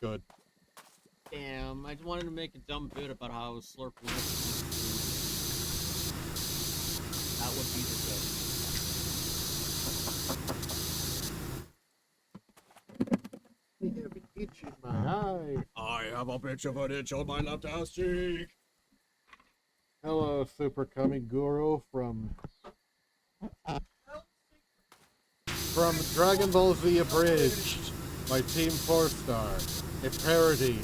Good. Damn, I wanted to make a dumb bit about how I was slurping. That would be the joke. I have an itch in my Hi. I have a bitch of an itch on my left ass cheek. Hello, Super Coming Guru from Dragon Ball Z Abridged by Team 4-Star, a parody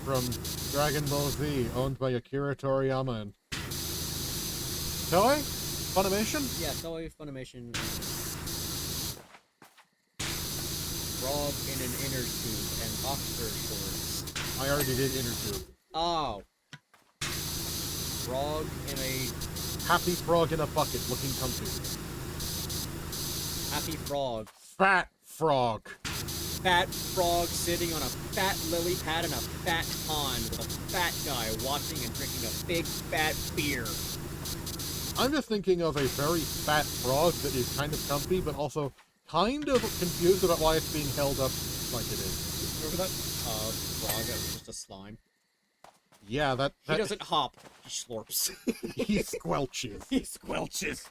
from Dragon Ball Z owned by Akira Toriyama and Toei? Funimation? Yeah, Toei Funimation. Frog in an inner tube and boxer shorts. I already did inner tube. Oh. Frog in a Happy frog in a bucket looking comfy. happy frog. Fat frog. Fat frog sitting on a fat lily pad in a fat pond with a fat guy watching and drinking a big fat beer. I'm just thinking of a very fat frog that is kind of comfy, but also kind of confused about why it's being held up like it is. Remember that frog that was just a slime? Yeah, that He doesn't hop, he slurps. he squelches. He squelches.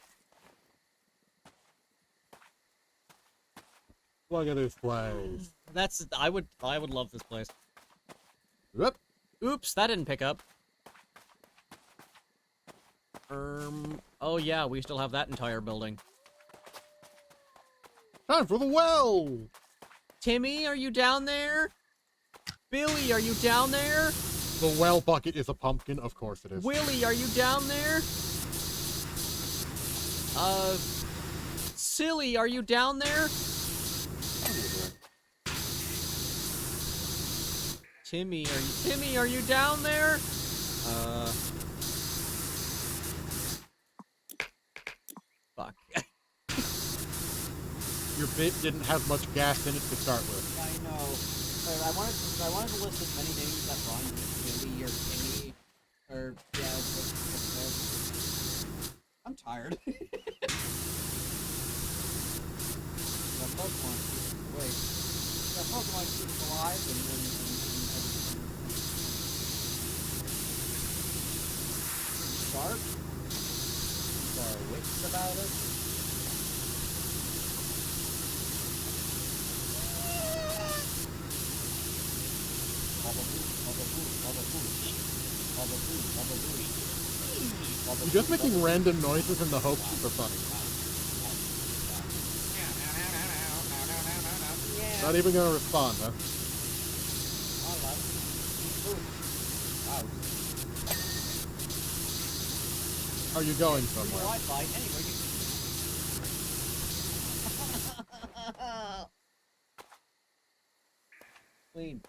Look at this place. That's I would love this place. Whoop. Oops, that didn't pick up. Oh yeah, we still have that entire building. Time for the well! Timmy, are you down there? Billy, are you down there? The well bucket is a pumpkin, of course it is. Willie, are you down there? Silly, are you down there? Timmy, are you down there? Fuck. Your bit didn't have much gas in it to start with. I know. I wanted to list as many names that rhyme with Billy or Timmy, or yeah. I'm tired. That Pokemon wait. That Pokemon keeps alive and sharp. So wits about it. You're just making random noises in the hopes that they're funny. Not even gonna respond, huh? Are you going somewhere? Clean.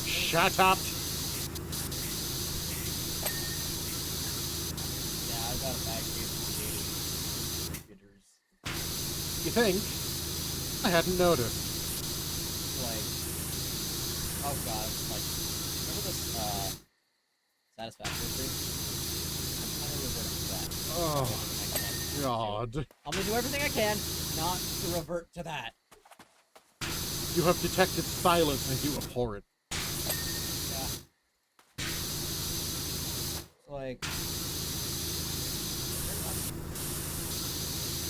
Shut up! Yeah, I got a bag of computers. You think? I hadn't noticed. Like, oh god, like, remember this, Satisfactory thing? I'm kind of reverting to that. Oh, I God. I'm gonna do everything I can not to revert to that. You have detected silence and you abhor it. Yeah. Like,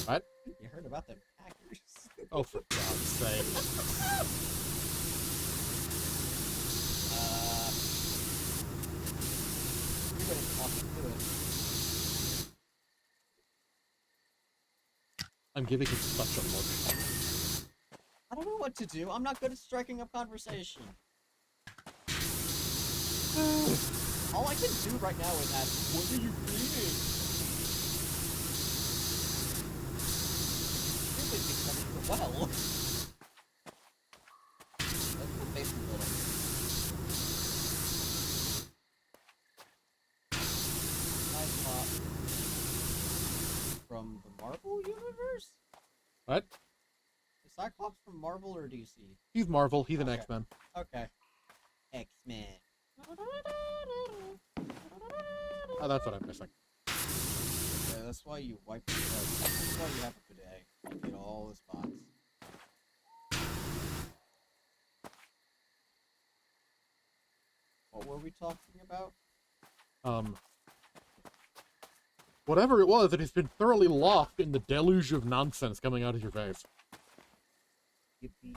What? you heard about the Packers? Oh, for God's sake. You're gonna talk to it. I'm giving it such a look. I don't know what to do. I'm not good at striking up conversation. All I can do right now is ask, what are you cleaning? Really because it's a well. That's the basement building. Cyclops from the Marvel universe? What? Is Cyclops from Marvel or DC? He's Marvel. He's an Okay. X-Men. Okay. X-Men. Oh, that's what I'm missing. Yeah, that's why you wipe your butt. That's why you have a bidet. You get all the spots. What were we talking about? Whatever it was, it has been thoroughly lost in the deluge of nonsense coming out of your face. Yippee.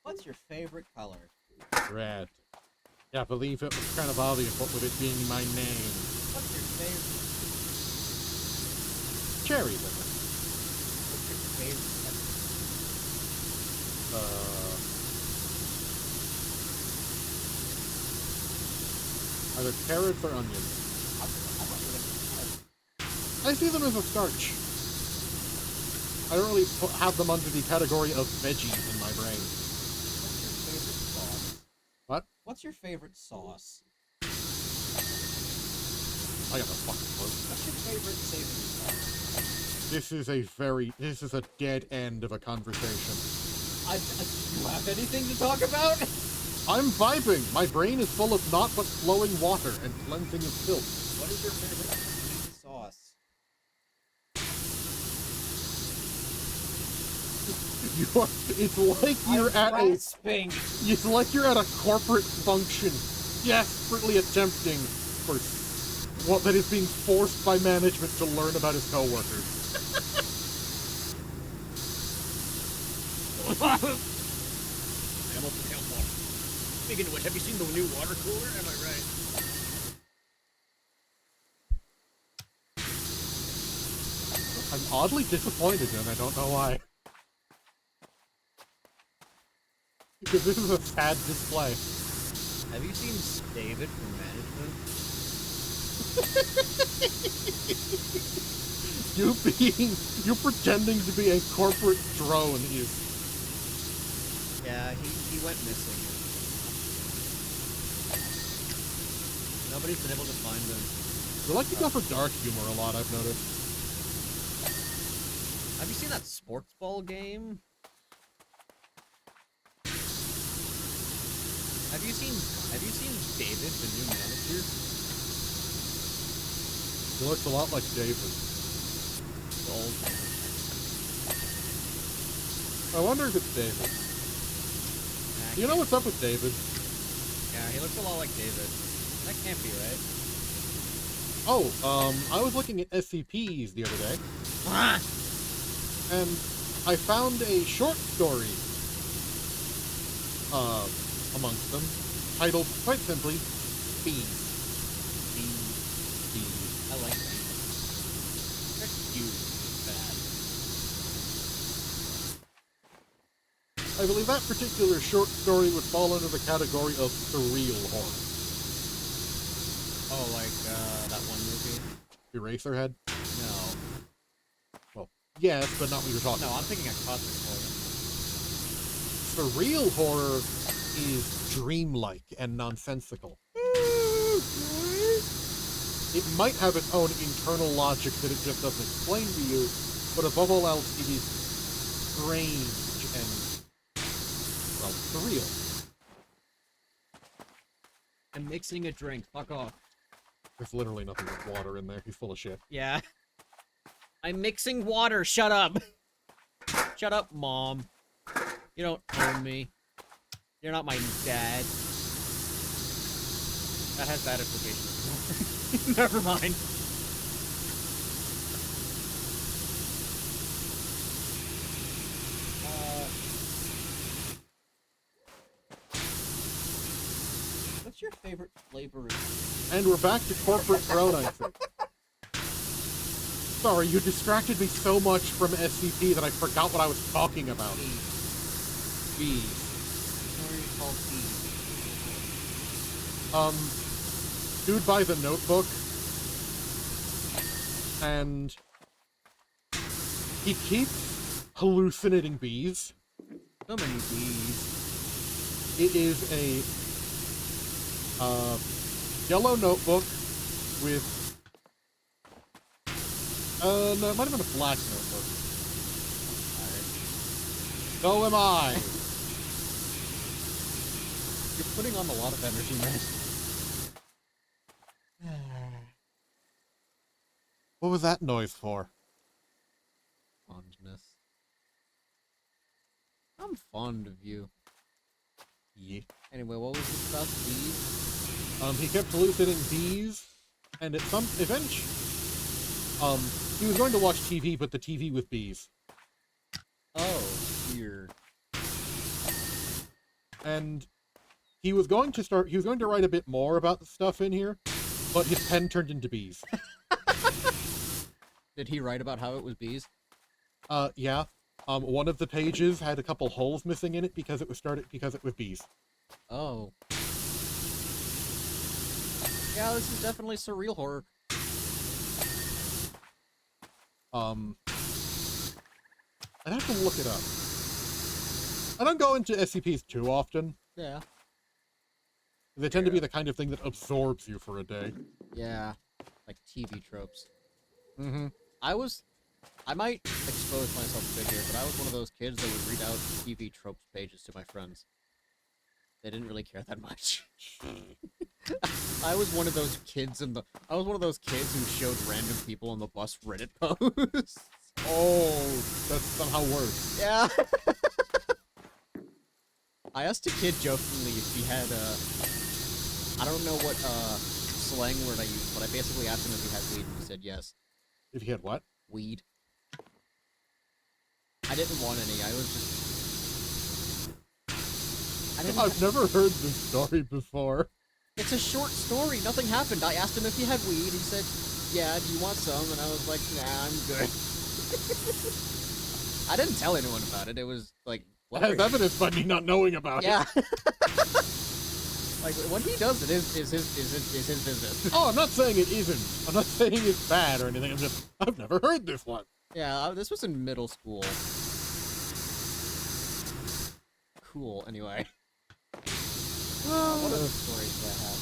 What's your favorite color? Red. Yeah, I believe it was kind of obvious what with it being my name. What's your favorite? Cherry liquor. What's your favorite Either carrots or onions. I see them as a starch. I don't really have them under the category of veggies in my brain. What's your favorite sauce? What? What's your favorite sauce? I got a fucking clue. What's your favorite savory sauce? This is a dead end of a conversation. Do you have anything to talk about? I'm vibing! My brain is full of naught but flowing water and cleansing of filth. What is your favorite sweet sauce? It's like you're it's like you're at a corporate function, desperately attempting for what that is being forced by management to learn about his coworkers. I almost inhaled water. Speaking of which, have you seen the new water cooler? Am I right? I'm oddly disappointed and I don't know why. Because this is a sad display. Have you seen David from management? You pretending to be a corporate drone is... Yeah, he went missing. Nobody's been able to find him. You like to go for dark humor a lot, I've noticed. Have you seen that sports ball game? Have you seen David, the new manager? He looks a lot like David. The old man. I wonder if it's David. You know what's up with David? Yeah, he looks a lot like David. That can't be right. Oh, I was looking at SCPs the other day, and I found a short story, amongst them, titled, quite simply, Bees. I like that. They're cute. Bad. I believe that particular short story would fall under the category of surreal horror. Oh, like, that one movie? Eraserhead? No. Well, yes, but not what you're talking No, about. I'm thinking of cosmic horror. Surreal horror is dreamlike and nonsensical. It might have its own internal logic that it just doesn't explain to you, but above all else, it is strange and, well, surreal. I'm mixing a drink. Fuck off. There's literally nothing but water in there. He's full of shit. Yeah. I'm mixing water. Shut up. Shut up, Mom. You don't own me. You're not my dad. That has bad implications. Never mind. What's your favorite flavor? And we're back to corporate throne, I think. Sorry, you distracted me so much from SCP that I forgot what I was talking about. bees. Story called bees. Dude buys a notebook, and he keeps hallucinating bees. So many bees. It is a yellow notebook with no, it might have been a black notebook. So am I. You're putting on a lot of energy, man. What was that noise for? Fondness. I'm fond of you. Yeah. Anyway, what was this about bees? He kept hallucinating bees, and at some eventually, he was going to watch TV, but the TV with bees. Oh, weird. And he was going to write a bit more about the stuff in here, but his pen turned into bees. Did he write about how it was bees? Yeah. One of the pages had a couple holes missing in it because it was bees. Oh. Yeah, this is definitely surreal horror. I'd have to look it up. I don't go into SCPs too often. Yeah. They tend to be the kind of thing that absorbs you for a day. Yeah. Like TV tropes. Mm-hmm. I might expose myself a bit here, but I was one of those kids that would read out TV tropes pages to my friends. They didn't really care that much. I was one of those kids who showed random people on the bus Reddit posts. Oh, that's somehow worse. Yeah. I asked a kid jokingly if he had I don't know what slang word I used, but I basically asked him if he had weed, and he said yes. If he had what? Weed. I didn't want any. I was just. I've never heard this story before. It's a short story. Nothing happened. I asked him if he had weed. He said, "Yeah, do you want some?" And I was like, "Nah, I'm good." I didn't tell anyone about it. It was like, As evidenced by me not knowing about it. yeah. Like what he does, it is his business. Oh, I'm not saying it isn't. I'm not saying it's bad or anything. I've never heard this one. Yeah, this was in middle school. Cool. Anyway. What other stories do I have?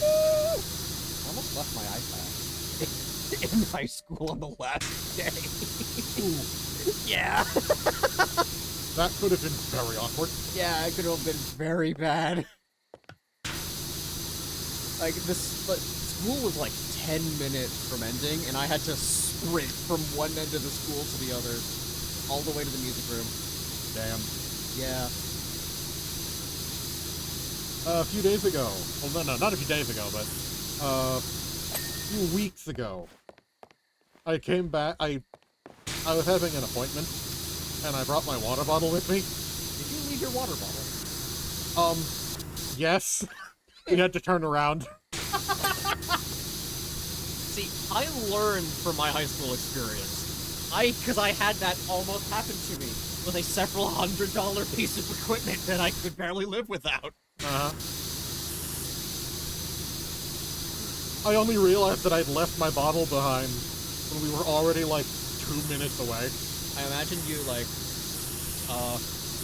I almost left my iPad in high school on the last day. Yeah. That could have been very awkward. Yeah, it could have been very bad. Like school was like 10 minutes from ending, and I had to sprint from one end of the school to the other, all the way to the music room. Damn. Yeah. A few days ago. Well, no, not a few days ago, but a few weeks ago. I came back. I was having an appointment, and I brought my water bottle with me. Did you leave your water bottle? Yes. We had to turn around. See, I learned from my high school experience. Because I had that almost happen to me with a several $100 piece of equipment that I could barely live without. Uh-huh. I only realized that I'd left my bottle behind when we were already, like, 2 minutes away. I imagine you, like,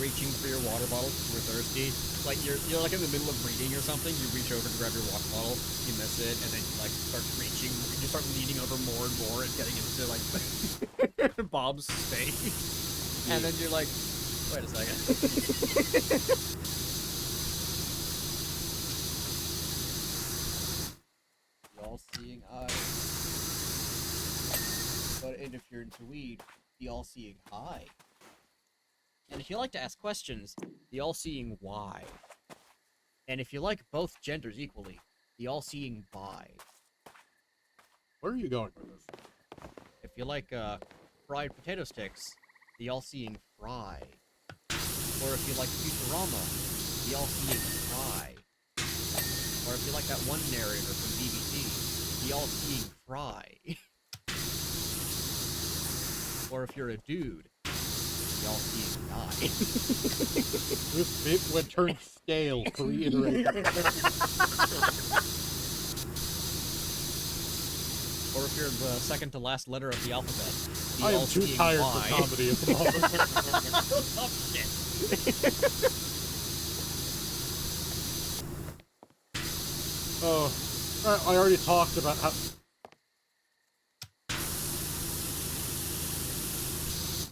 reaching for your water bottle because you were thirsty. Like, you're like in the middle of reading or something, you reach over to grab your water bottle, you miss it, and then you, like, start reaching, you start leaning over more and more and getting into, like, Bob's space. And then you're like, wait a second. The all-seeing eye. But if you're into weed, the all-seeing eye. And if you like to ask questions, the all-seeing why. And if you like both genders equally, the all-seeing bi. Where are you going with this? If you like fried potato sticks, the all-seeing fry. Or if you like Futurama, the all-seeing fry. Or if you like that one narrator from BBC, the all-seeing fry. Or if you're a dude, the all-seeing eye. This bit would turn stale for reiteration. Or if you're the second to last letter of the alphabet, the I am too all-seeing tired Y. for comedy at the moment. Oh, shit. Oh, I already talked about how...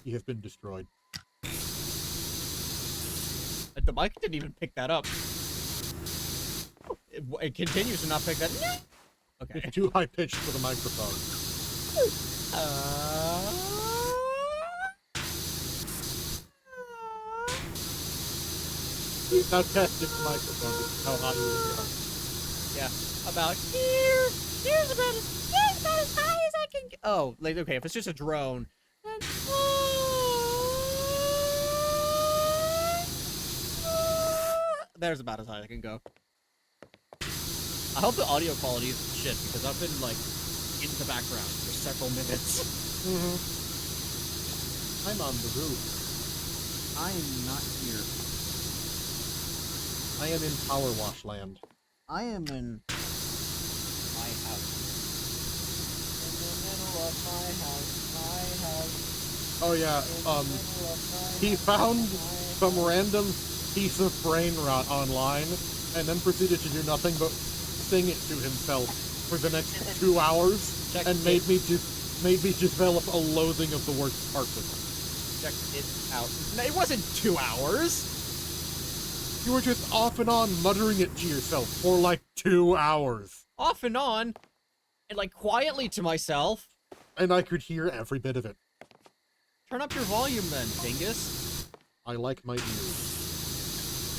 He has been destroyed. The mic didn't even pick that up. It continues to not pick that. Okay. It's too high-pitched for the microphone. Now testing the microphone. This is how high you will go. Yeah, about here. Here's about as high as I can. Oh, like okay, if it's just a drone, then there's about as high as I can go. I hope the audio quality isn't shit because I've been like in the background for several minutes. I'm on the roof. I am not here. I am in Power Wash Land. I am in my house. In the middle of my house. Oh yeah, he found some random piece of brain rot online and then proceeded to do nothing but sing it to himself for the next 2 hours and made me develop a loathing of the word carpet. Check it out. No, it wasn't 2 hours. You were just off and on muttering it to yourself for like 2 hours. Off and on, and like quietly to myself. And I could hear every bit of it. Turn up your volume then, dingus. I like my ears.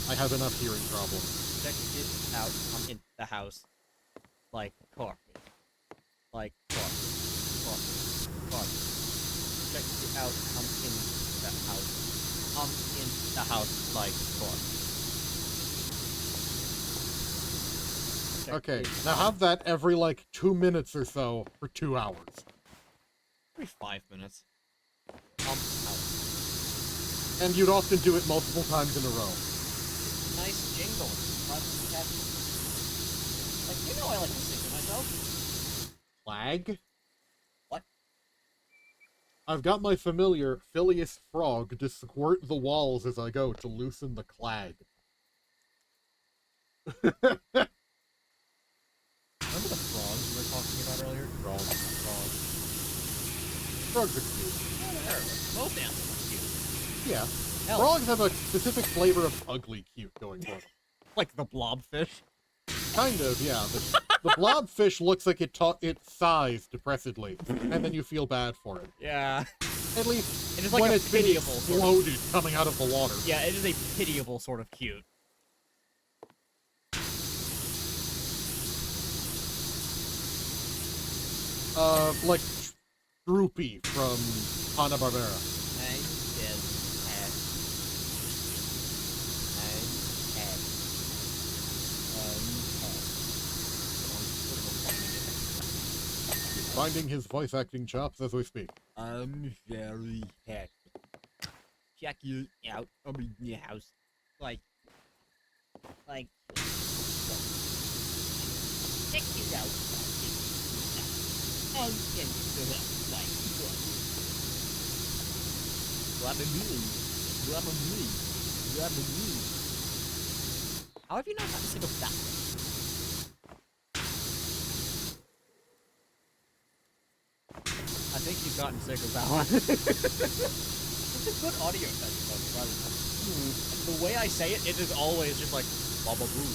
I have enough hearing problems. Check it out. I'm in the house. Like carpet. Like carpet. Carpet. Carpet. Check it out. I'm in the house. I'm in the house like carpet. Check Okay, it now out. have that every like 2 minutes or so for 2 hours. Maybe 5 minutes. I'm out. And you'd often do it multiple times in a row. Nice jingle. Like, you know I like to sing to myself. Flag? What? I've got my familiar Phileas Frog to squirt the walls as I go to loosen the clag. Remember the frogs we were talking about earlier? Frogs. Frogs are cute. Most animals are cute. Yeah. Hell, Frogs have a specific flavor of ugly cute going for them. like the blobfish. Kind of, yeah. The blobfish looks like it sighs depressedly, and then you feel bad for it. Yeah. At least It is like when a it's been pitiable sort of- exploded coming out of the water. Yeah, it is a pitiable sort of cute. Like Droopy from Hanna-Barbera. Finding his voice acting chops as we speak. I'm very happy. Check you out. I'm in your house. Like. Check you out. I'm in your house. Like. Grab a me. Grab a me. Grab a me. How have you not gotten sick of that? I think you've gotten sick of that one. It's a good audio technique, rather than the way I say it, it is always just like baba boo,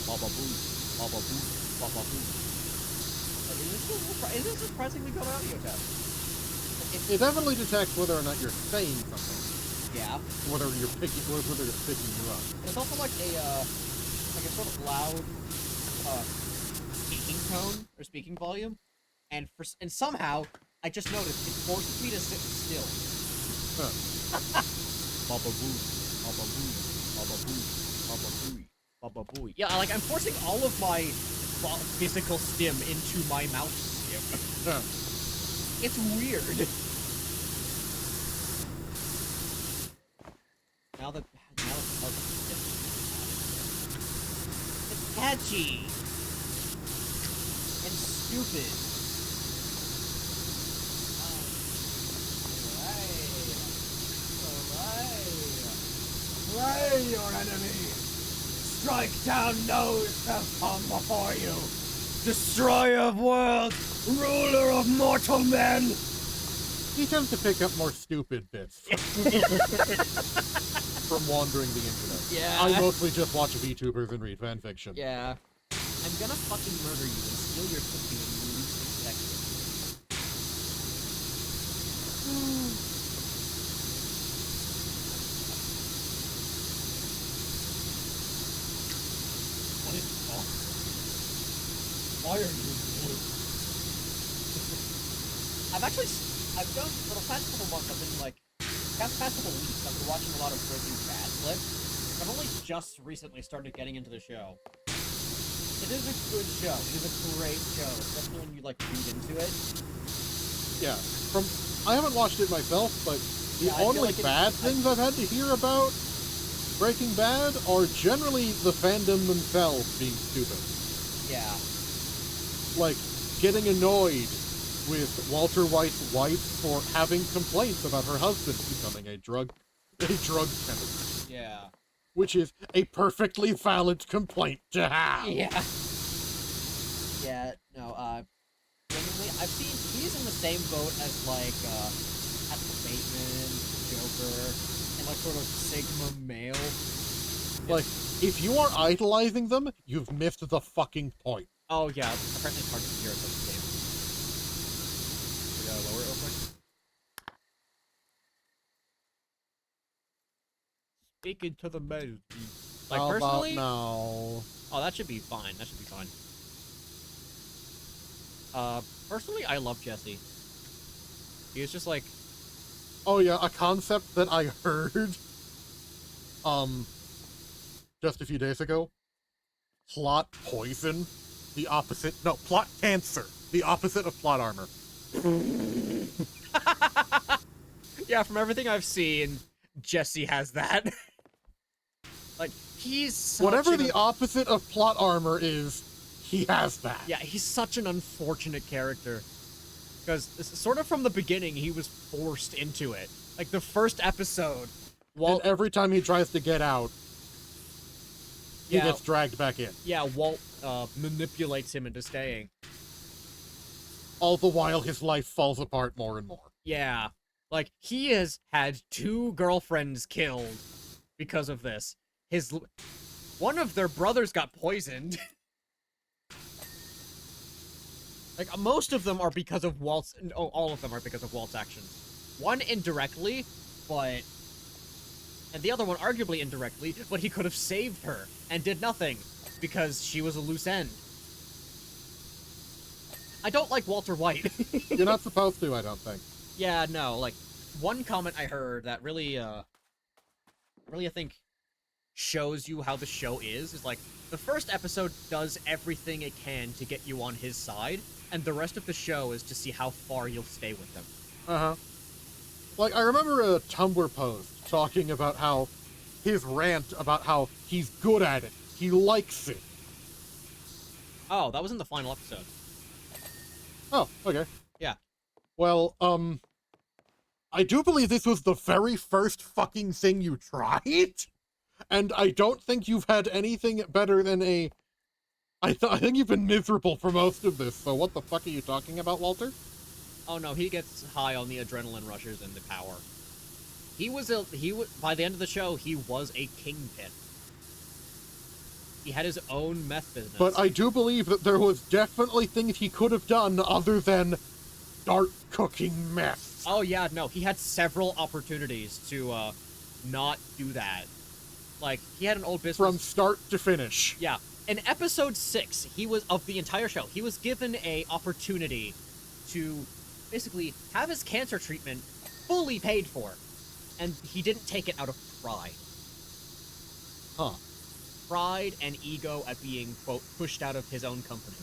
baba boo, baba boo, baba boo. Is this surprisingly good audio test? It definitely detects whether or not you're saying something. Yeah. Whether it's picking you up. It's also like a sort of loud speaking tone or speaking volume, and somehow I just noticed it forces me to sit still. Huh. Baba boo, baba boo, baba boo, baba boo, baba boo. Yeah, like I'm forcing all of my physical stim into my mouth stim. Huh. It's weird. catchy and stupid. Slay your enemy. Strike down those that come before you. Destroyer of worlds, ruler of mortal men. He tends to pick up more stupid bits from wandering the internet. Yeah. I mostly just watch VTubers and read fanfiction. Yeah. I'm gonna fucking murder you and steal your cookie when you least expect it. What is wrong? Why are you blue? I've done, for the past couple months, I've been like, past couple weeks, I've been watching a lot of Breaking Bad clips. I've only just recently started getting into the show. It is a good show. It is a great show, especially when you, like, read into it. Yeah. I haven't watched it myself, but the Yeah, I feel only like bad things I've had to hear about Breaking Bad are generally the fandom themselves being stupid. Yeah. Like, getting annoyed with Walter White's wife for having complaints about her husband becoming a drug chemist. Yeah. Which is a perfectly valid complaint to have. Yeah. Yeah, no, genuinely, I've seen, he's in the same boat as, like, Patrick Bateman, Joker, and, like, sort of Sigma male. Like, if you are idolizing them, you've missed the fucking point. Oh, yeah, apparently it's hard to hear at this game. We gotta lower it real quick. Speaking to the mouse. Like, How personally... about now? Oh, that should be fine. That should be fine. Personally, I love Jesse. He was just like... Oh yeah, a concept that I heard, just a few days ago. Plot poison, the opposite... No, plot cancer, the opposite of plot armor. Yeah, from everything I've seen, Jesse has that. Like, he's such Whatever an the opposite of plot armor is, he has that. Yeah, he's such an unfortunate character. Because sort of from the beginning, he was forced into it. Like, the first episode, And every time he tries to get out, he Yeah. gets dragged back in. Yeah, Walt manipulates him into staying. All the while, his life falls apart more and more. Yeah. Like, he has had 2 girlfriends killed because of this. One of their brothers got poisoned. Like, most of them are because of Walt's... Oh, all of them are because of Walt's actions. One indirectly, but... And the other one arguably indirectly, but he could have saved her and did nothing because she was a loose end. I don't like Walter White. You're not supposed to, I don't think. Yeah, no, like, one comment I heard that really, really, I think, shows you how the show is like, the first episode does everything it can to get you on his side, and the rest of the show is to see how far you'll stay with him. Uh-huh. Like, I remember a Tumblr post talking about how his rant about how he's good at it. He likes it. Oh, that was in the final episode. Oh, okay. Yeah. Well, I do believe this was the very first fucking thing you tried, and I don't think you've had anything better than a... I think you've been miserable for most of this, so what the fuck are you talking about, Walter? Oh no, he gets high on the adrenaline rushes and the power. By the end of the show, he was a kingpin. He had his own meth business. But I do believe that there was definitely things he could have done other than start cooking meth. Oh yeah, no, he had several opportunities to, not do that. Like, he had an old business... From start to finish. Yeah. In episode 6, of the entire show, he was given a opportunity to basically have his cancer treatment fully paid for. And he didn't take it out of pride. Huh. Pride and ego at being, quote, pushed out of his own company.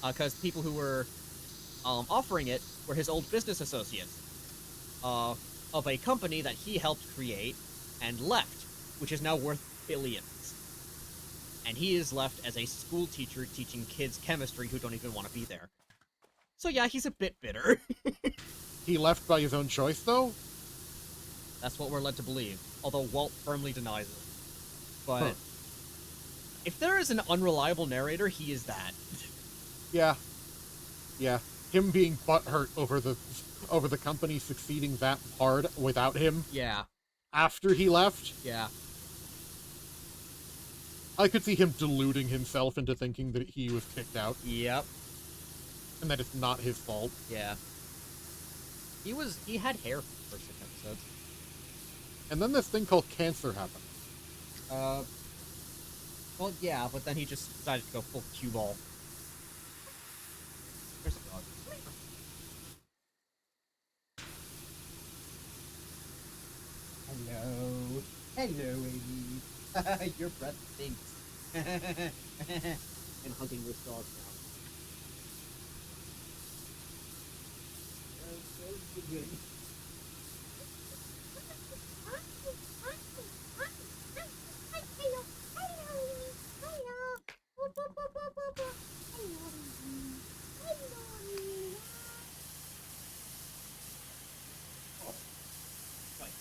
Because people who were offering it were his old business associates of a company that he helped create and left, which is now worth billions. and he is left as a school teacher teaching kids chemistry who don't even want to be there. So yeah, he's a bit bitter. He left by his own choice, though? That's what we're led to believe, although Walt firmly denies it. But if there is an unreliable narrator, he is that. Yeah. Yeah. Him being butthurt over the company succeeding that hard without him Yeah, after he left. yeah. I could see him deluding himself into thinking that he was kicked out Yep. and that it's not his fault. Yeah. He had hair for the first 6 episodes. And then this thing called cancer happened. Well, yeah, but then he just decided to go full cue ball. There's a dog. Hello. Hello, Amy. Your breath stinks. I'm hunting this dog now.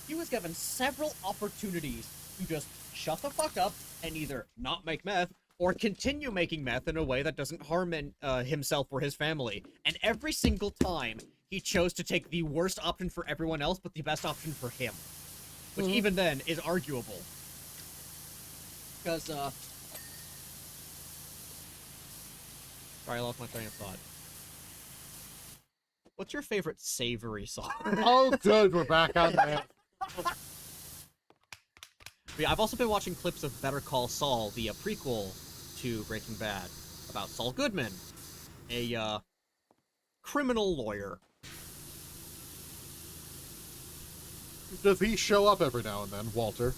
He was given several opportunities to just shut the fuck up and either not make meth or continue making meth in a way that doesn't harm himself or his family. And every single time, he chose to take the worst option for everyone else, but the best option for him. Which even then is arguable. Because, sorry, I lost my train of thought. What's your favorite savory song? Oh, good, we're back on that. Yeah, I've also been watching clips of Better Call Saul, the prequel to Breaking Bad, about Saul Goodman, a criminal lawyer. Does he show up every now and then, Walter?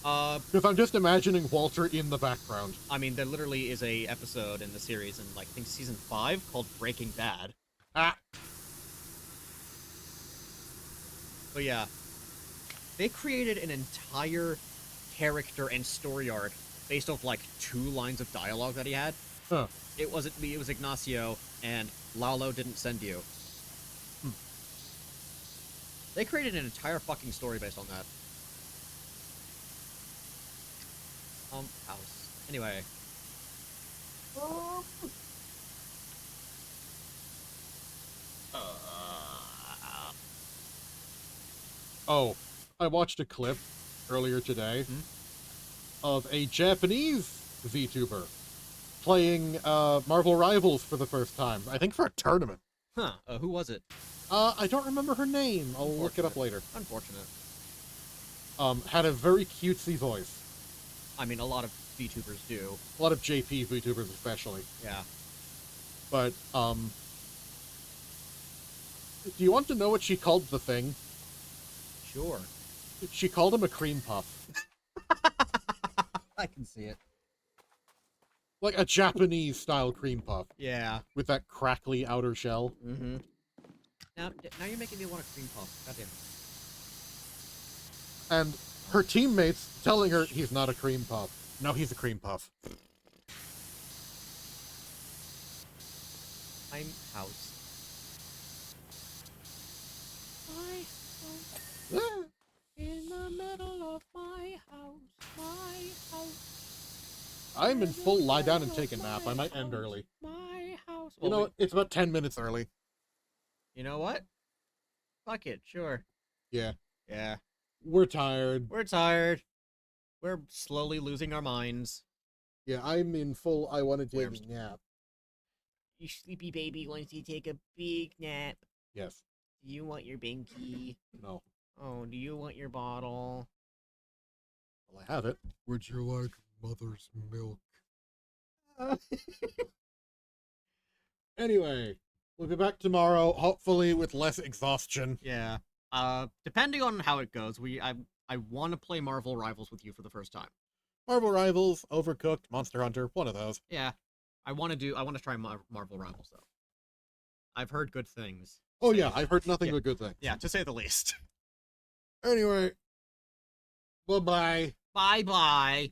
Because I'm just imagining Walter in the background. I mean, there literally is a episode in the series in, like, I think season 5 called Breaking Bad. Ah. But yeah, they created an entire character and story arc based off, like, 2 lines of dialogue that he had. Huh. It wasn't me, it was Ignacio, and Lalo didn't send you. They created an entire fucking story based on that. House. Anyway. Oh, I watched a clip earlier today of a Japanese VTuber playing Marvel Rivals for the first time. I think for a tournament. Huh, who was it? I don't remember her name. I'll look it up later. Unfortunate. Had a very cutesy voice. I mean, a lot of VTubers do. A lot of JP VTubers especially. Yeah. But, do you want to know what she called the thing? Sure. She called him a cream puff. I can see it. Like a Japanese-style cream puff. Yeah. With that crackly outer shell. Mm-hmm. Now you're making me want a cream puff. Goddamn. And her teammates telling her he's not a cream puff. No, he's a cream puff. I'm house. My house. In the middle of my house. I'm in full lie down and take a nap. I might end early. My house. You know what? It's about 10 minutes early. You know what? Fuck it, sure. Yeah. Yeah. We're tired. We're tired. We're slowly losing our minds. Yeah, I'm in full I want to take a nap. You sleepy baby wants to take a big nap. Yes. Do you want your binky? No. Oh, do you want your bottle? Well, I have it. Would you like mother's milk? Anyway, we'll be back tomorrow, hopefully with less exhaustion. Yeah. Depending on how it goes, I want to play Marvel Rivals with you for the first time. Marvel Rivals, Overcooked, Monster Hunter, one of those. Yeah. I want to try Marvel Rivals, though. I've heard good things. Oh yeah, I've heard nothing but good things. Yeah, to say the least. Anyway, bye-bye. Bye-bye.